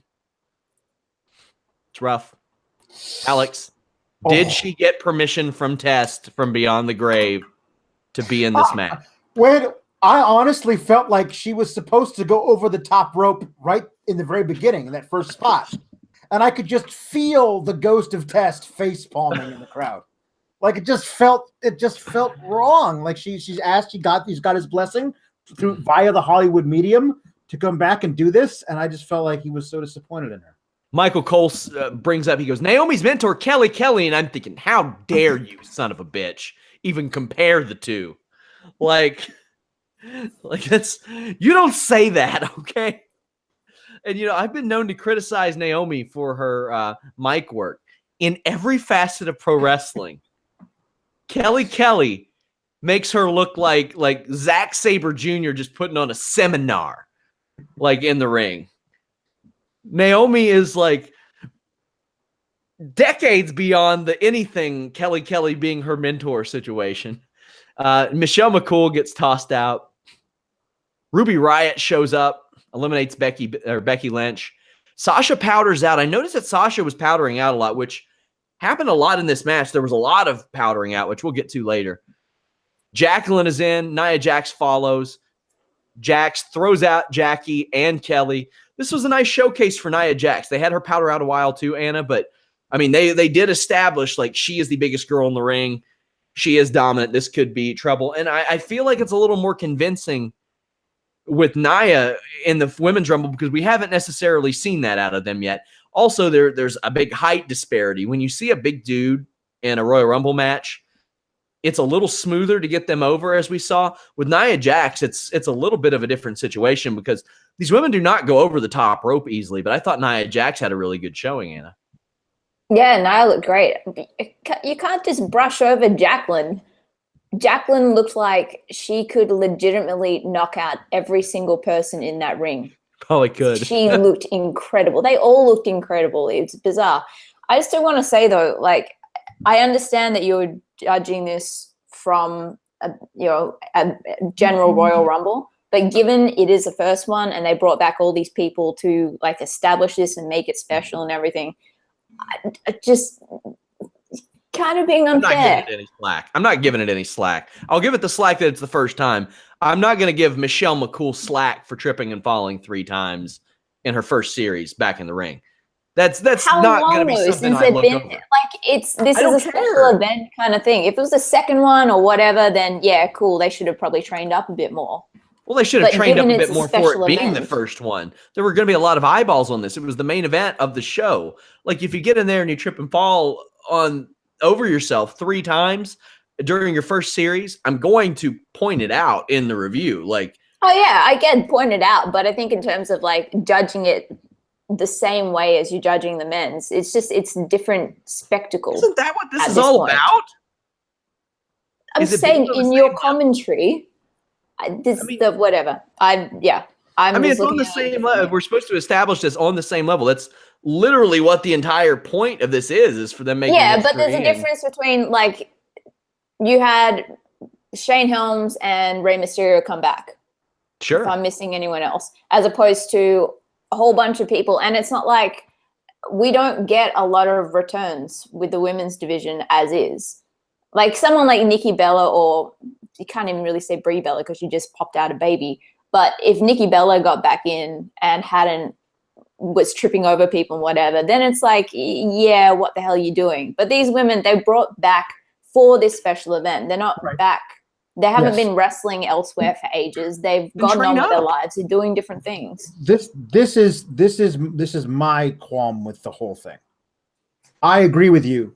It's rough. Alex, did she get permission from Test from Beyond the Grave to be in this match? I honestly felt like she was supposed to go over the top rope right in the very beginning, in that first spot. And I could just feel the ghost of Test face palming in the crowd. Like, it just felt wrong. Like she's asked, he's got his blessing via the Hollywood medium to come back and do this. And I just felt like he was so disappointed in her. Michael Cole brings up, he goes, Naomi's mentor, Kelly. And I'm thinking, how dare you, son of a bitch, even compare the two? Like that's, you don't say that, okay? And, you know, I've been known to criticize Naomi for her mic work in every facet of pro wrestling. Kelly makes her look like Zack Sabre Jr. just putting on a seminar, like, in the ring. Naomi is like decades beyond the anything Kelly being her mentor situation. Michelle McCool gets tossed out. Ruby Riott shows up, eliminates Becky Lynch. Sasha powders out. I noticed that Sasha was powdering out a lot, which happened a lot in this match. There was a lot of powdering out, which we'll get to later. Jacqueline is in. Nia Jax follows. Jax throws out Jackie and Kelly. This was a nice showcase for Nia Jax. They had her powder out a while too, Anna, but I mean, they did establish, like, she is the biggest girl in the ring. She is dominant. This could be trouble. And I feel like it's a little more convincing with Nia in the Women's Rumble because we haven't necessarily seen that out of them yet. Also, there's a big height disparity. When you see a big dude in a Royal Rumble match, it's a little smoother to get them over, as we saw. With Nia Jax, it's a little bit of a different situation because these women do not go over the top rope easily, but I thought Nia Jax had a really good showing, Anna. Yeah, Nia looked great. You can't just brush over Jacqueline. Jacqueline looked like she could legitimately knock out every single person in that ring. Probably could. She looked incredible. They all looked incredible. It's bizarre. I still want to say, though, like, I understand that you're judging this from a general Royal Rumble, but given it is the first one and they brought back all these people to, like, establish this and make it special and everything, I just kind of being unfair. I'm not giving it any slack. I'll give it the slack that it's the first time. I'm not going to give Michelle McCool slack for tripping and falling 3 times in her first series back in the ring. That's not going to be something I look over. Like, this is a special event kind of thing. If it was the second one or whatever, then yeah, cool. They should have probably trained up a bit more. Well, they should have But trained up a given bit it's a more for it special being the event- first one. There were going to be a lot of eyeballs on this. It was the main event of the show. Like, if you get in there and you trip and fall over yourself 3 times during your first series, I'm going to point it out in the review. Like, oh yeah, I get pointed out, but I think in terms of like judging it the same way as you're judging the men's, it's a different spectacle. isn't that what this at is this all point. about? I'm Is it saying being on the in your same commentary, whatever. I mean, it's on the same level. We're supposed to establish this on the same level. That's literally what the entire point of this is for them making. Yeah, but there's a difference between like you had Shane Helms and Rey Mysterio come back. Sure. If I'm missing anyone else, as opposed to a whole bunch of people, and it's not like we don't get a lot of returns with the women's division as is. Like someone like Nikki Bella, or you can't even really say Brie Bella because she just popped out a baby. But if Nikki Bella got back in and was tripping over people and whatever, then it's like, yeah, what the hell are you doing? But these women, they brought back for this special event. They're not back. They haven't been wrestling elsewhere for ages. They've gone on with their lives. They're doing different things. This is my qualm with the whole thing. I agree with you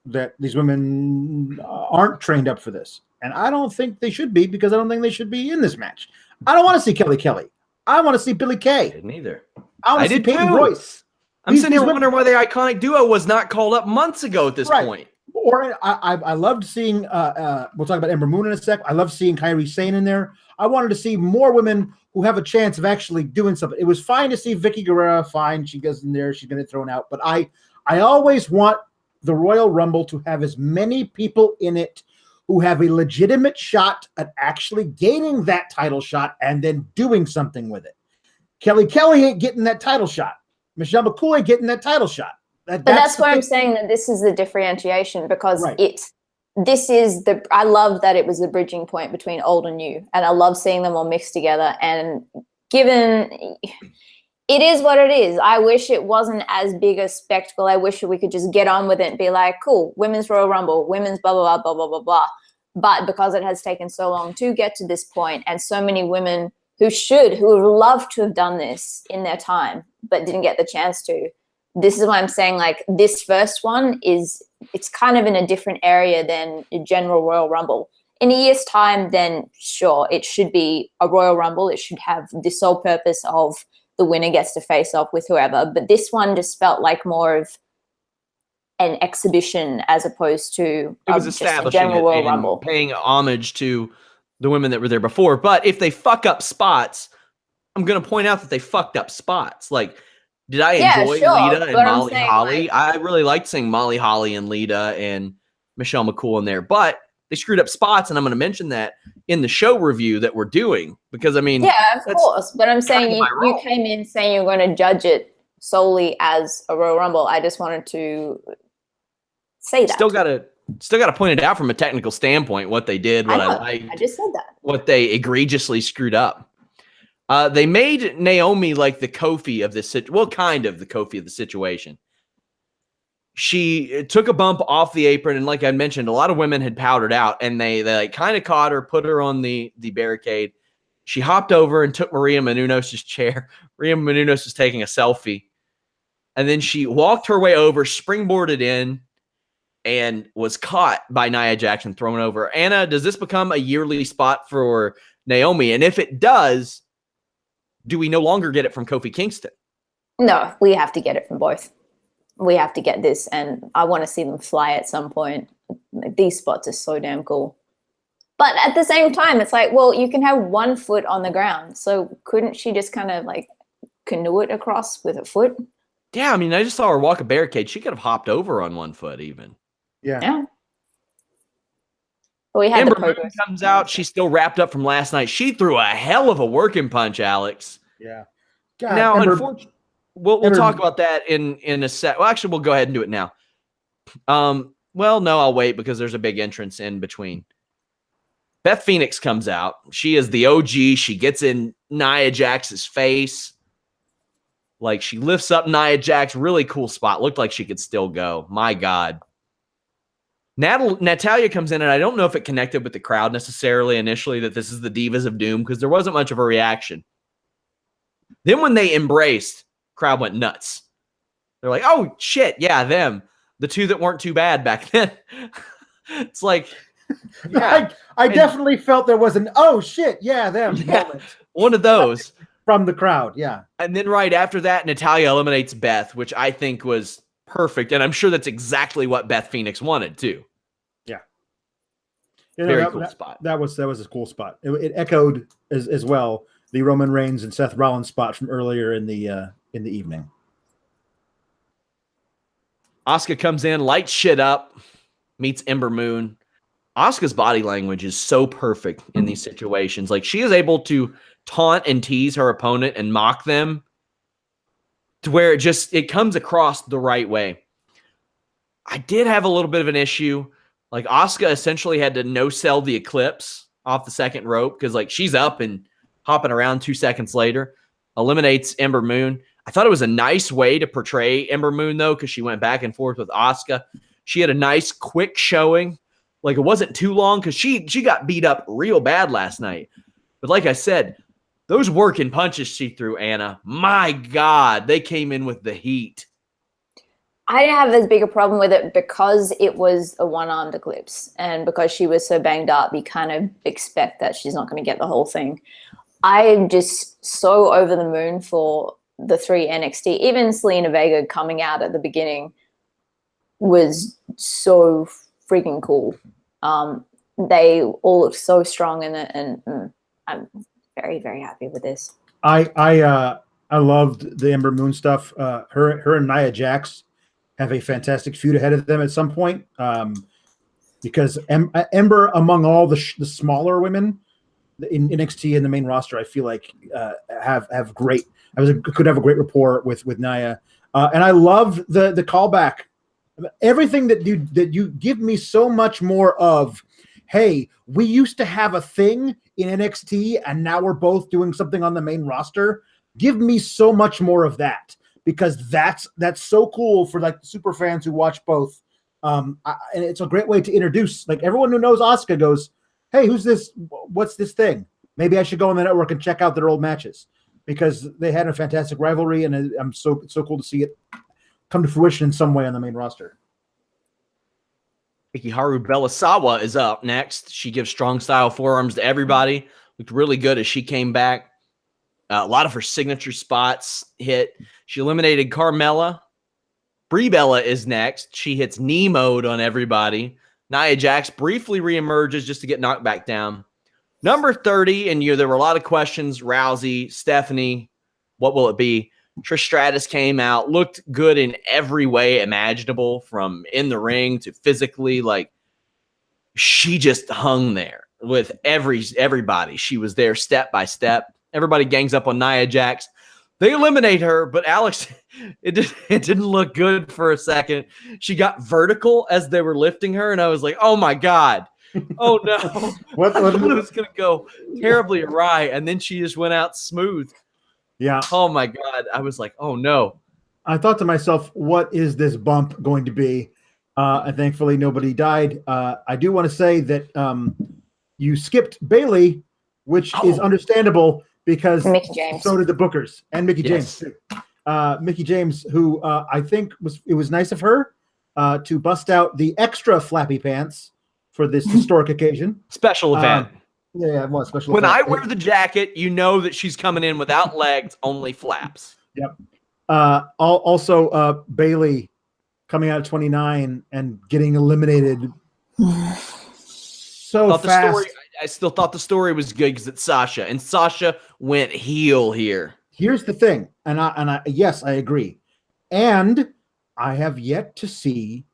that these women aren't trained up for this, and I don't think they should be, because I don't think they should be in this match. I don't want to see Kelly. I want to see Billie Kay. Didn't either. I want to see Peyton too. Royce. I'm sitting here wondering why the iconic duo was not called up months ago at this point. Or I loved seeing, we'll talk about Ember Moon in a sec. I love seeing Kairi Sane in there. I wanted to see more women who have a chance of actually doing something. It was fine to see Vickie Guerrero. Fine, she goes in there, she's going to get thrown out. But I always want the Royal Rumble to have as many people in it who have a legitimate shot at actually gaining that title shot and then doing something with it. Kelly Kelly ain't getting that title shot. Michelle McCool ain't getting that title shot. That's why I'm saying that this is the differentiation, because I love that it was the bridging point between old and new, and I love seeing them all mixed together. And given it is what it is, I wish it wasn't as big a spectacle. I wish we could just get on with it and be like, cool, women's Royal Rumble, women's blah, blah, blah, blah, blah, blah, blah. But because it has taken so long to get to this point, and so many women who would love to have done this in their time, but didn't get the chance to, this is why I'm saying, like, this first one it's kind of in a different area than a general Royal Rumble. In a year's time, then sure, it should be a Royal Rumble. It should have the sole purpose of the winner gets to face off with whoever. But this one just felt like more of an exhibition as opposed to it was just establishing a general Royal and Rumble. paying homage to the women that were there before. But if they fuck up spots, I'm going to point out that they fucked up spots. Like, did I enjoy Lita and Molly Holly? I really liked seeing Molly Holly and Lita and Michelle McCool in there, but they screwed up spots, and I'm going to mention that in the show review that we're doing, because, I mean... Yeah, of course, but I'm saying you came in saying you're going to judge it solely as a Royal Rumble. I just wanted to say that. Still got to point it out from a technical standpoint, what they did, what I liked. I just said that. What they egregiously screwed up. They made Naomi like the Kofi of this kind of the Kofi of the situation. She took a bump off the apron, and like I mentioned, a lot of women had powdered out, and they like kind of caught her, put her on the barricade. She hopped over and took Maria Menounos' chair. Maria Menounos was taking a selfie, and then she walked her way over, springboarded in, and was caught by Nia Jax and thrown over. Anna, does this become a yearly spot for Naomi? And if it does, do we no longer get it from Kofi Kingston? No, we have to get it from both. We have to get this, and I want to see them fly at some point. These spots are so damn cool. But at the same time, it's like, well, you can have one foot on the ground. So couldn't she just kind of like canoe it across with a foot? Yeah, I mean, I just saw her walk a barricade. She could have hopped over on one foot even. Yeah. Well, we had Ember the Moon progress. comes out. She's still wrapped up from last night. She threw a hell of a working punch, Alex. Yeah. God, now, Ember, unfortunately, we'll talk about that in a set. Well, actually, we'll go ahead and do it now. Well, no, I'll wait because there's a big entrance in between. Beth Phoenix comes out. She is the OG. She gets in Nia Jax's face. Like, she lifts up Nia Jax. Really cool spot. Looked like she could still go. My God. Natalia comes in, and I don't know if it connected with the crowd necessarily initially that this is the Divas of Doom because there wasn't much of a reaction. Then when they embraced, crowd went nuts. They're like, oh, shit, yeah, them. The two that weren't too bad back then. It's like, yeah. I definitely felt there was an, oh, shit, yeah, them moment. One of those. From the crowd, yeah. And then right after that, Natalia eliminates Beth, which I think was perfect. And I'm sure that's exactly what Beth Phoenix wanted, too. Yeah. Very cool spot. That was a cool spot. It echoed as well the Roman Reigns and Seth Rollins spot from earlier in the evening. Asuka comes in, lights shit up, meets Ember Moon. Asuka's body language is so perfect in these situations. Like, she is able to taunt and tease her opponent and mock them to where it comes across the right way. I did have a little bit of an issue. Like, Asuka essentially had to no-sell the Eclipse off the second rope because, like, she's up and hopping around 2 seconds later, eliminates Ember Moon. I thought it was a nice way to portray Ember Moon, though, because she went back and forth with Asuka. She had a nice, quick showing. Like, it wasn't too long because she got beat up real bad last night. But like I said, those working punches she threw, Anna, my God, they came in with the heat. I didn't have as big a problem with it because it was a one-armed Eclipse. And because she was so banged up, you kind of expect that she's not going to get the whole thing. I'm just so over the moon for the 3 NXT. Even Selena Vega coming out at the beginning was so freaking cool. They all looked so strong in it, and I'm very, very happy with this. I loved the Ember Moon stuff. Her and Nia Jax have a fantastic feud ahead of them at some point, because Ember, among all the smaller women in NXT and the main roster, I feel like could have a great rapport with Nia, and I love the callback. Everything that you give me so much more of. Hey, we used to have a thing in NXT, and now we're both doing something on the main roster. Give me so much more of that, because that's so cool for like the super fans who watch both. And it's a great way to introduce, like, everyone who knows Asuka goes, hey, who's this? What's this thing? Maybe I should go on the network and check out their old matches, because they had a fantastic rivalry, and it's so cool to see it come to fruition in some way on the main roster. Hikaru Bellasawa is up next. She gives strong style forearms to everybody. Looked really good as she came back. A lot of her signature spots hit. She eliminated Carmella. Brie Bella is next. She hits knee mode on everybody. Nia Jax briefly reemerges just to get knocked back down. Number 30, and there were a lot of questions. Rousey, Stephanie, what will it be? Trish Stratus came out, looked good in every way imaginable, from in the ring to physically. Like, she just hung there with everybody. She was there step by step. Everybody gangs up on Nia Jax. They eliminate her, but Alex, it didn't look good for a second. She got vertical as they were lifting her, and I was like, oh my God. Oh no. I thought it was going to go terribly awry, and then she just went out smooth. Yeah. Oh my God. I was like, oh no. I thought to myself, what is this bump going to be? And thankfully nobody died. I do want to say that you skipped Bailey, which is understandable, because Mickie James. So did the Bookers and Mickie James too. Mickie James, who I think was nice of her to bust out the extra flappy pants for this historic occasion. Special event. Yeah, it was special. When event. I wear the jacket, you know that she's coming in without legs, only flaps. Yep. Also, Bailey coming out at 29 and getting eliminated so fast. I still thought the story was good because it's Sasha, and Sasha went heel here. Here's the thing, and I yes, I agree. And I have yet to see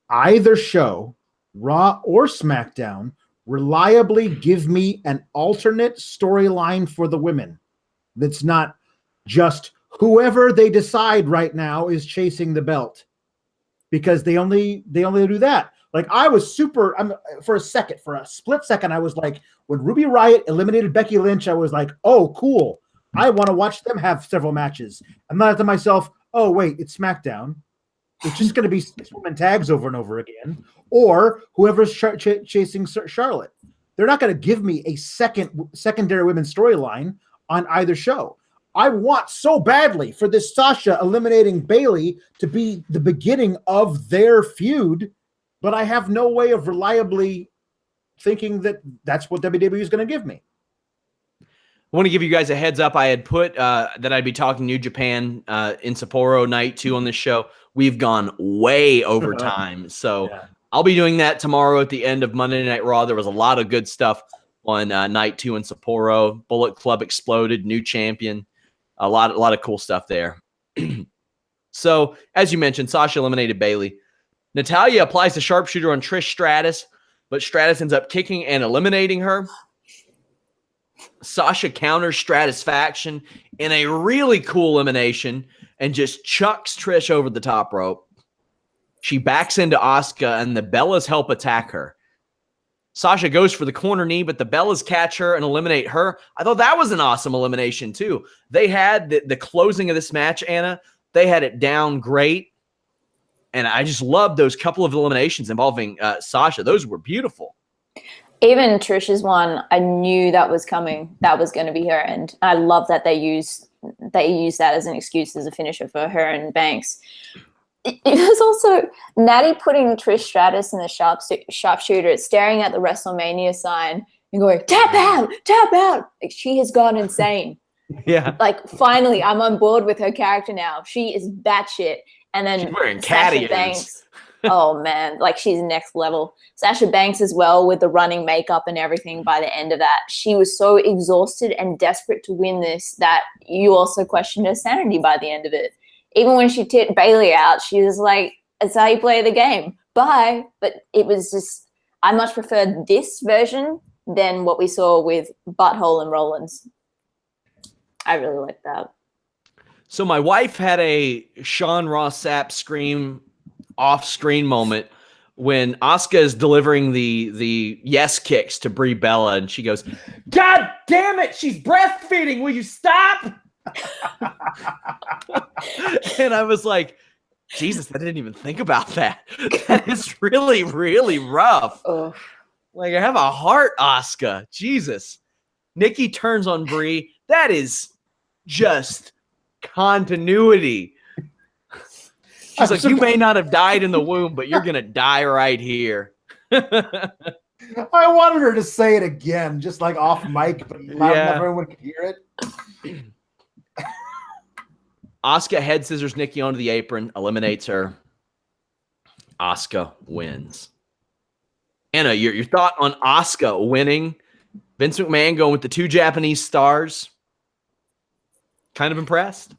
either show, Raw or SmackDown, reliably give me an alternate storyline for the women that's not just whoever they decide right now is chasing the belt, because they only do that. Like, I was for a split second, I was like, when Ruby Riott eliminated Becky Lynch, I was like, oh, cool. I want to watch them have several matches. I'm not to myself, oh, wait, it's SmackDown. It's just going to be 6 women tags over and over again, or whoever's chasing Charlotte. They're not going to give me a secondary women's storyline on either show. I want so badly for this Sasha eliminating Bayley to be the beginning of their feud, but I have no way of reliably thinking that that's what WWE is going to give me. I want to give you guys a heads up. I had put that I'd be talking New Japan in Sapporo night 2 on this show. We've gone way over time. So I'll be doing that tomorrow at the end of Monday Night Raw. There was a lot of good stuff on night 2 in Sapporo. Bullet Club exploded, new champion. A lot of cool stuff there. So, as you mentioned, Sasha eliminated Bayley. Natalya applies the sharpshooter on Trish Stratus, but Stratus ends up kicking and eliminating her. Sasha counters Stratusfaction in a really cool elimination and just chucks Trish over the top rope. She backs into Asuka, and the Bellas help attack her. Sasha goes for the corner knee, but the Bellas catch her and eliminate her. I thought that was an awesome elimination, too. They had the closing of this match, Anna. They had it down great. And I just loved those couple of eliminations involving Sasha. Those were beautiful. Even Trish's one, I knew that was coming. That was going to be her. And I love that they used that as an excuse as a finisher for her and Banks. It was also Natty putting Trish Stratus in the sharpshooter, staring at the WrestleMania sign and going, tap out, tap out. Like, she has gone insane. Yeah. Like, finally, I'm on board with her character now. She is batshit. And then she's wearing Sasha Banks. Oh, man. Like, she's next level. Sasha Banks as well, with the running makeup and everything by the end of that. She was so exhausted and desperate to win this that you also questioned her sanity by the end of it. Even when she tipped Bayley out, she was like, it's how you play the game. Bye. But it was just, I much preferred this version than what we saw with Butthole and Rollins. I really like that. So my wife had a Sean Ross Sapp scream off-screen moment when Asuka is delivering the yes kicks to Brie Bella, and she goes, God damn it, she's breastfeeding. Will you stop? And I was like, Jesus, I didn't even think about that. That is really, really rough. Oh. Like, I have a heart, Asuka. Jesus. Nikki turns on Brie. That is just continuity. She's like, you may not have died in the womb, but you're going to die right here. I wanted her to say it again, just like off mic, but loud enough everyone could hear it. Asuka head scissors Nikki onto the apron, eliminates her. Asuka wins. Anna, your thought on Asuka winning? Vince McMahon going with the 2 Japanese stars. Kind of impressed?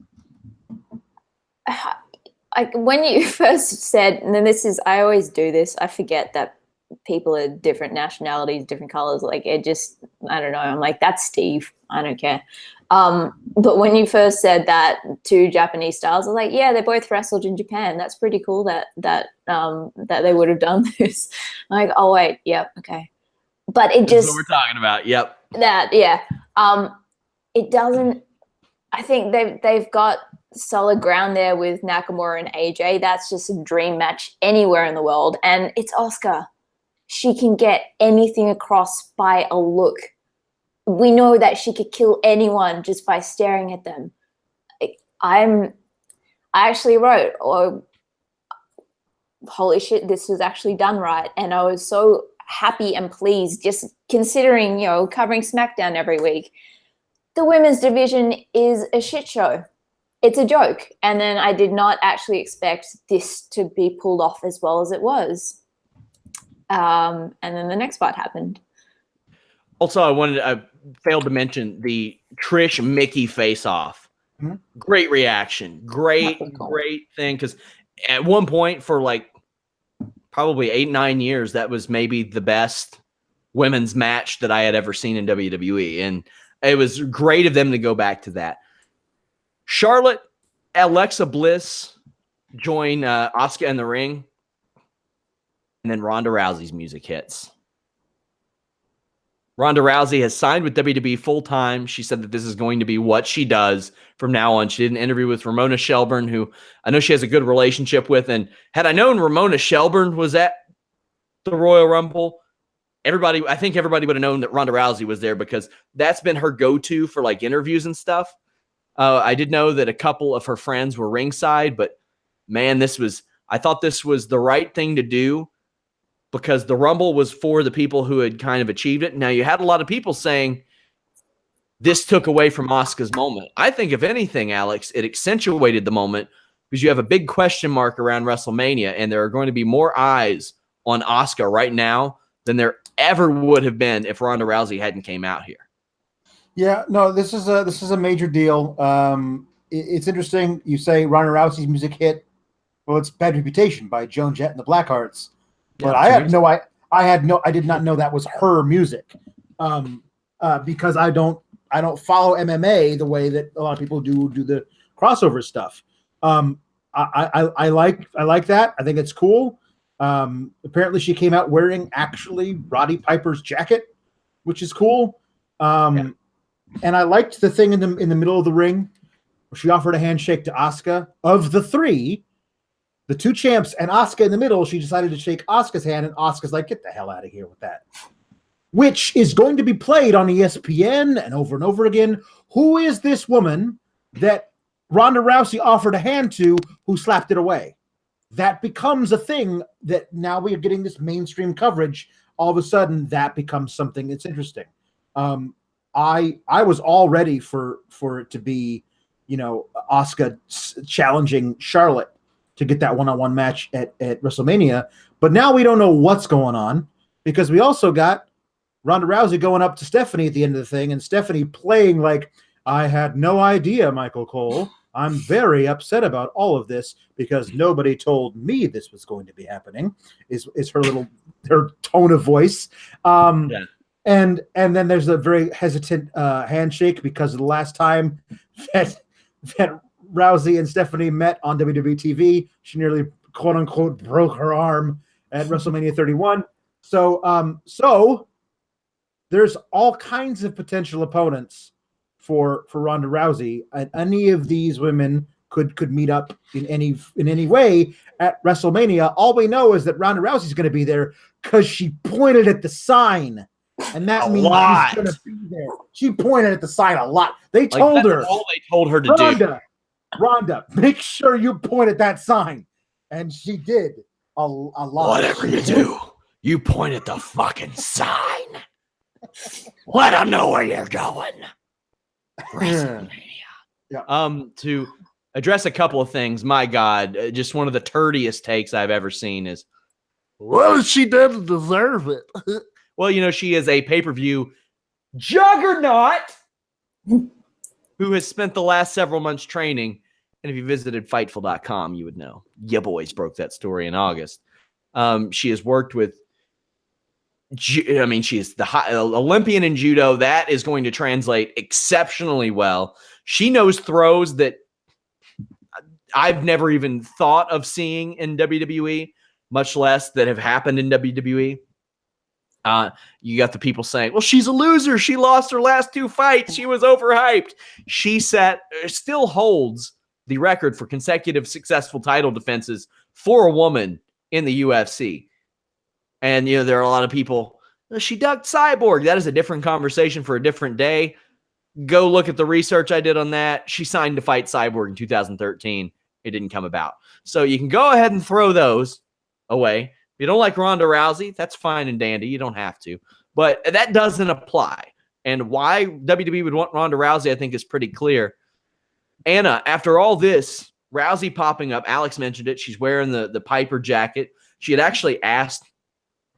When you first said, and then I always do this, I forget that people are different nationalities, different colors. Like, it just, I don't know. I'm like, that's Steve. I don't care. But when you first said that 2 Japanese stars, I was like, yeah, they both wrestled in Japan. That's pretty cool that they would have done this. I'm like, oh wait, yep, okay. But it just, that's what we're talking about. Yep. That, yeah. It doesn't. I think they've got solid ground there with Nakamura and AJ. That's just a dream match anywhere in the world, and it's Asuka. She can get anything across by a look. We know that she could kill anyone just by staring at them. I actually wrote, oh, holy shit, this was actually done right. And I was so happy and pleased, just considering, covering Smackdown every week. The women's division is a shit show. It's a joke. And then I did not actually expect this to be pulled off as well as it was. And then the next part happened. Also, I failed to mention the Trish Mickey face-off. Mm-hmm. Great reaction. Great thing. Because at one point for like probably 8-9 years, that was maybe the best women's match that I had ever seen in WWE. And it was great of them to go back to that. Charlotte, Alexa Bliss join Asuka in the ring. And then Ronda Rousey's music hits. Ronda Rousey has signed with WWE full-time. She said that this is going to be what she does from now on. She did an interview with Ramona Shelburne, who I know she has a good relationship with. And had I known Ramona Shelburne was at the Royal Rumble, I think everybody would have known that Ronda Rousey was there, because that's been her go-to for like interviews and stuff. I did know that a couple of her friends were ringside, but man, I thought this was the right thing to do, because the Rumble was for the people who had kind of achieved it. Now, you had a lot of people saying this took away from Asuka's moment. I think, if anything, Alex, it accentuated the moment, because you have a big question mark around WrestleMania, and there are going to be more eyes on Asuka right now than there ever would have been if Ronda Rousey hadn't came out here. Yeah, no, this is a major deal. It's interesting. You say Ronda Rousey's music hit. Well, it's Bad Reputation by Joan Jett and the Blackhearts. But Yeah, I did not know that was her music, because I don't follow MMA the way that a lot of people do the crossover stuff. I like that. I think it's cool. Apparently, she came out wearing actually Roddy Piper's jacket, which is cool. And I liked the thing in the middle of the ring where she offered a handshake to Asuka. Of the three, the two champs and Asuka in the middle, she decided to shake Asuka's hand, and Asuka's like, get the hell out of here with that. Which is going to be played on ESPN and over again. Who is this woman that Ronda Rousey offered a hand to who slapped it away? That becomes a thing that now we are getting this mainstream coverage. All of a sudden, that becomes something that's interesting. I was all ready for it to be, Asuka challenging Charlotte to get that one-on-one match at WrestleMania. But now we don't know what's going on, because we also got Ronda Rousey going up to Stephanie at the end of the thing, and Stephanie playing like, I had no idea, Michael Cole. I'm very upset about all of this because nobody told me this was going to be happening, is her tone of voice. Yeah. And then there's a very hesitant handshake, because the last time that Rousey and Stephanie met on WWE TV, she nearly, quote unquote, broke her arm at WrestleMania 31. So there's all kinds of potential opponents for Ronda Rousey, and any of these women could meet up in any way at WrestleMania. All we know is that Ronda Rousey's going to be there because she pointed at the sign, and that means she's going to be there. She pointed at the sign a lot. They told her. All they told her to do. Rhonda, make sure you point at that sign. And she did a lot. Whatever you do, you point at the fucking sign. Let them know where you're going. WrestleMania. Yeah. To address a couple of things, my God, just one of the turdiest takes I've ever seen is, well, she didn't deserve it. well, she is a pay-per-view juggernaut who has spent the last several months training. And if you visited Fightful.com, you would know. Ya boys broke that story in August. She has worked with, she is the Olympian in judo. That is going to translate exceptionally well. She knows throws that I've never even thought of seeing in WWE, much less that have happened in WWE. You got the people saying, well, she's a loser. She lost her last two fights. She was overhyped. She still holds the record for consecutive successful title defenses for a woman in the UFC. And, there are a lot of people, she ducked Cyborg. That is a different conversation for a different day. Go look at the research I did on that. She signed to fight Cyborg in 2013. It didn't come about. So you can go ahead and throw those away. If you don't like Ronda Rousey, that's fine and dandy. You don't have to. But that doesn't apply. And why WWE would want Ronda Rousey, I think, is pretty clear. Anna, after all this, Rousey popping up, Alex mentioned it. She's wearing the Piper jacket. She had actually asked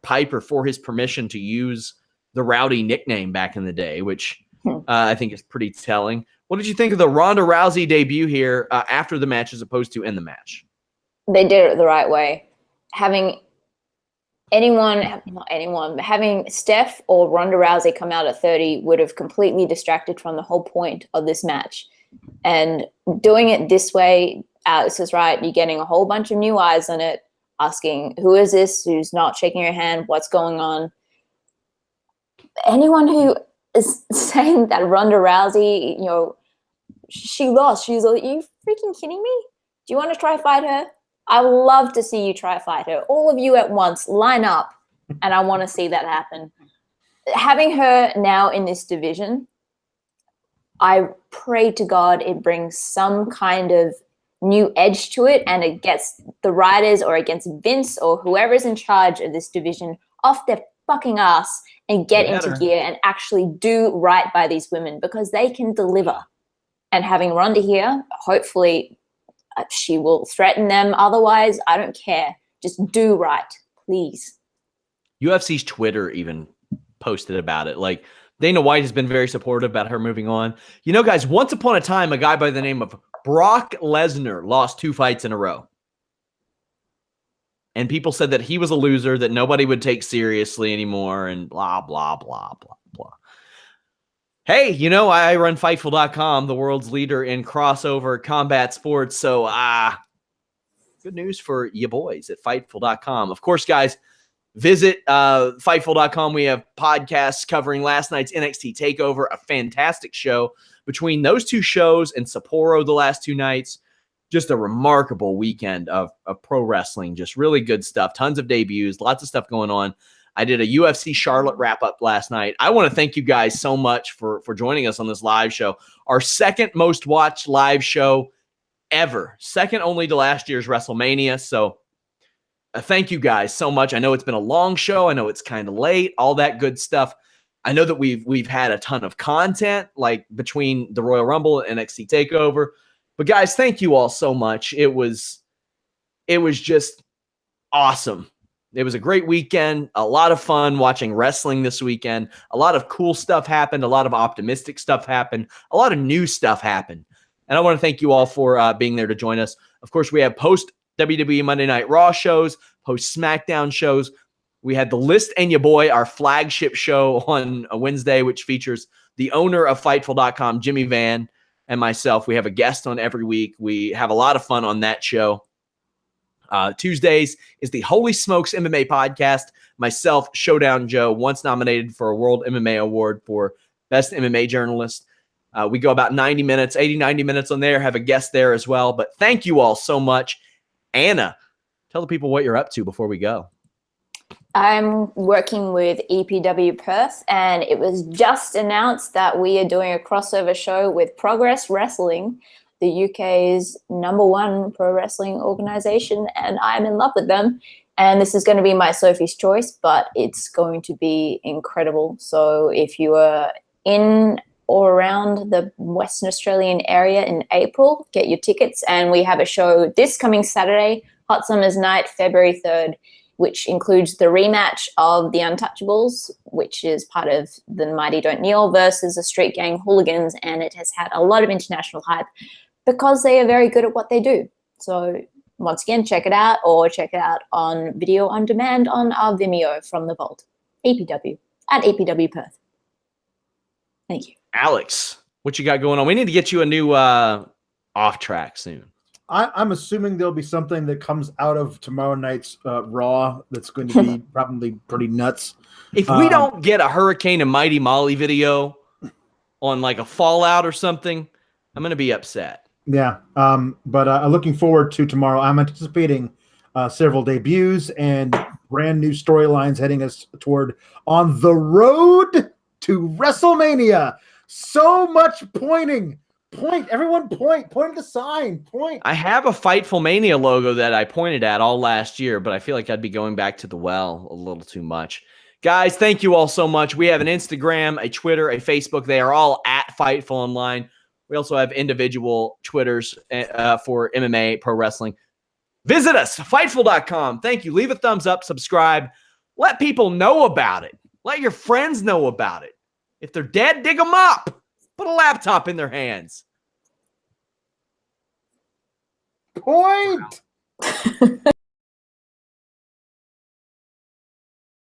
Piper for his permission to use the Rowdy nickname back in the day, which I think is pretty telling. What did you think of the Ronda Rousey debut here after the match as opposed to in the match? They did it the right way. Having having Steph or Ronda Rousey come out at 30 would have completely distracted from the whole point of this match. And doing it this way, Alex is right. You're getting a whole bunch of new eyes on it, asking, who is this? Who's not shaking your hand? What's going on? anyone who is saying that Ronda Rousey, she lost. She's like, are you freaking kidding me? Do you want to try fight her? I would love to see you try fight her. All of you at once, line up, and I want to see that happen. Having her now in this division, I pray to God it brings some kind of new edge to it, and it gets the writers or against Vince or whoever's in charge of this division off their fucking ass and get into gear and actually do right by these women, because they can deliver. And having Ronda here, hopefully she will threaten them. Otherwise, I don't care. Just do right, please. UFC's Twitter even posted about it. Like, Dana White has been very supportive about her moving on. Guys, once upon a time, a guy by the name of Brock Lesnar lost 2 fights in a row. And people said that he was a loser, that nobody would take seriously anymore, and blah, blah, blah, blah, blah. Hey, I run Fightful.com, the world's leader in crossover combat sports. So, good news for you boys at Fightful.com. Of course, guys, visit Fightful.com. We have podcasts covering last night's NXT TakeOver, a fantastic show. Between those 2 shows and Sapporo the last 2 nights, just a remarkable weekend of pro wrestling. Just really good stuff. Tons of debuts, lots of stuff going on. I did a UFC Charlotte wrap-up last night. I want to thank you guys so much for joining us on this live show. Our second most watched live show ever. Second only to last year's WrestleMania. So thank you guys so much. I know it's been a long show. I know it's kind of late, all that good stuff. I know that we've had a ton of content, like between the Royal Rumble and NXT TakeOver. But guys, thank you all so much. It was just awesome. It was a great weekend, a lot of fun watching wrestling this weekend. A lot of cool stuff happened, a lot of optimistic stuff happened, a lot of new stuff happened. And I want to thank you all for being there to join us. Of course, we have post-WWE Monday Night Raw shows, post-Smackdown shows. We had The List and Your Boy, our flagship show on a Wednesday, which features the owner of Fightful.com, Jimmy Van, and myself. We have a guest on every week. We have a lot of fun on that show. Tuesdays is the Holy Smokes MMA podcast. Myself, Showdown Joe, once nominated for a World MMA Award for Best MMA Journalist. We go about 90 minutes on there, have a guest there as well. But thank you all so much. Anna, tell the people what you're up to before we go. I'm working with EPW Perth, and it was just announced that we are doing a crossover show with Progress Wrestling, the UK's #1 pro wrestling organization, and I'm in love with them. And this is going to be my Sophie's Choice, but it's going to be incredible. So if you are in or around the Western Australian area in April, get your tickets. And we have a show this coming Saturday, Hot Summer's Night, February 3rd, which includes the rematch of the Untouchables, which is part of the Mighty Don't Kneel versus the Street Gang Hooligans. And it has had a lot of international hype because they are very good at what they do. So once again, check it out, or check it out on video on demand on our Vimeo from the Vault. EPW, at EPW Perth. Thank you. Alex, what you got going on? We need to get you a new off track soon. I'm assuming there'll be something that comes out of tomorrow night's Raw that's going to be probably pretty nuts. If we don't get a Hurricane and Mighty Molly video on like a Fallout or something, I'm going to be upset. Yeah, but looking forward to tomorrow. I'm anticipating several debuts and brand new storylines heading us toward On the Road to WrestleMania. So much pointing. Point. Everyone point. Point at the sign. Point. I have a Fightful Mania logo that I pointed at all last year, but I feel like I'd be going back to the well a little too much. Guys, thank you all so much. We have an Instagram, a Twitter, a Facebook. They are all at Fightful Online. We also have individual Twitters for MMA, pro wrestling. Visit us, Fightful.com. Thank you. Leave a thumbs up, subscribe. Let people know about it. Let your friends know about it. If they're dead, dig them up. Put a laptop in their hands. Point.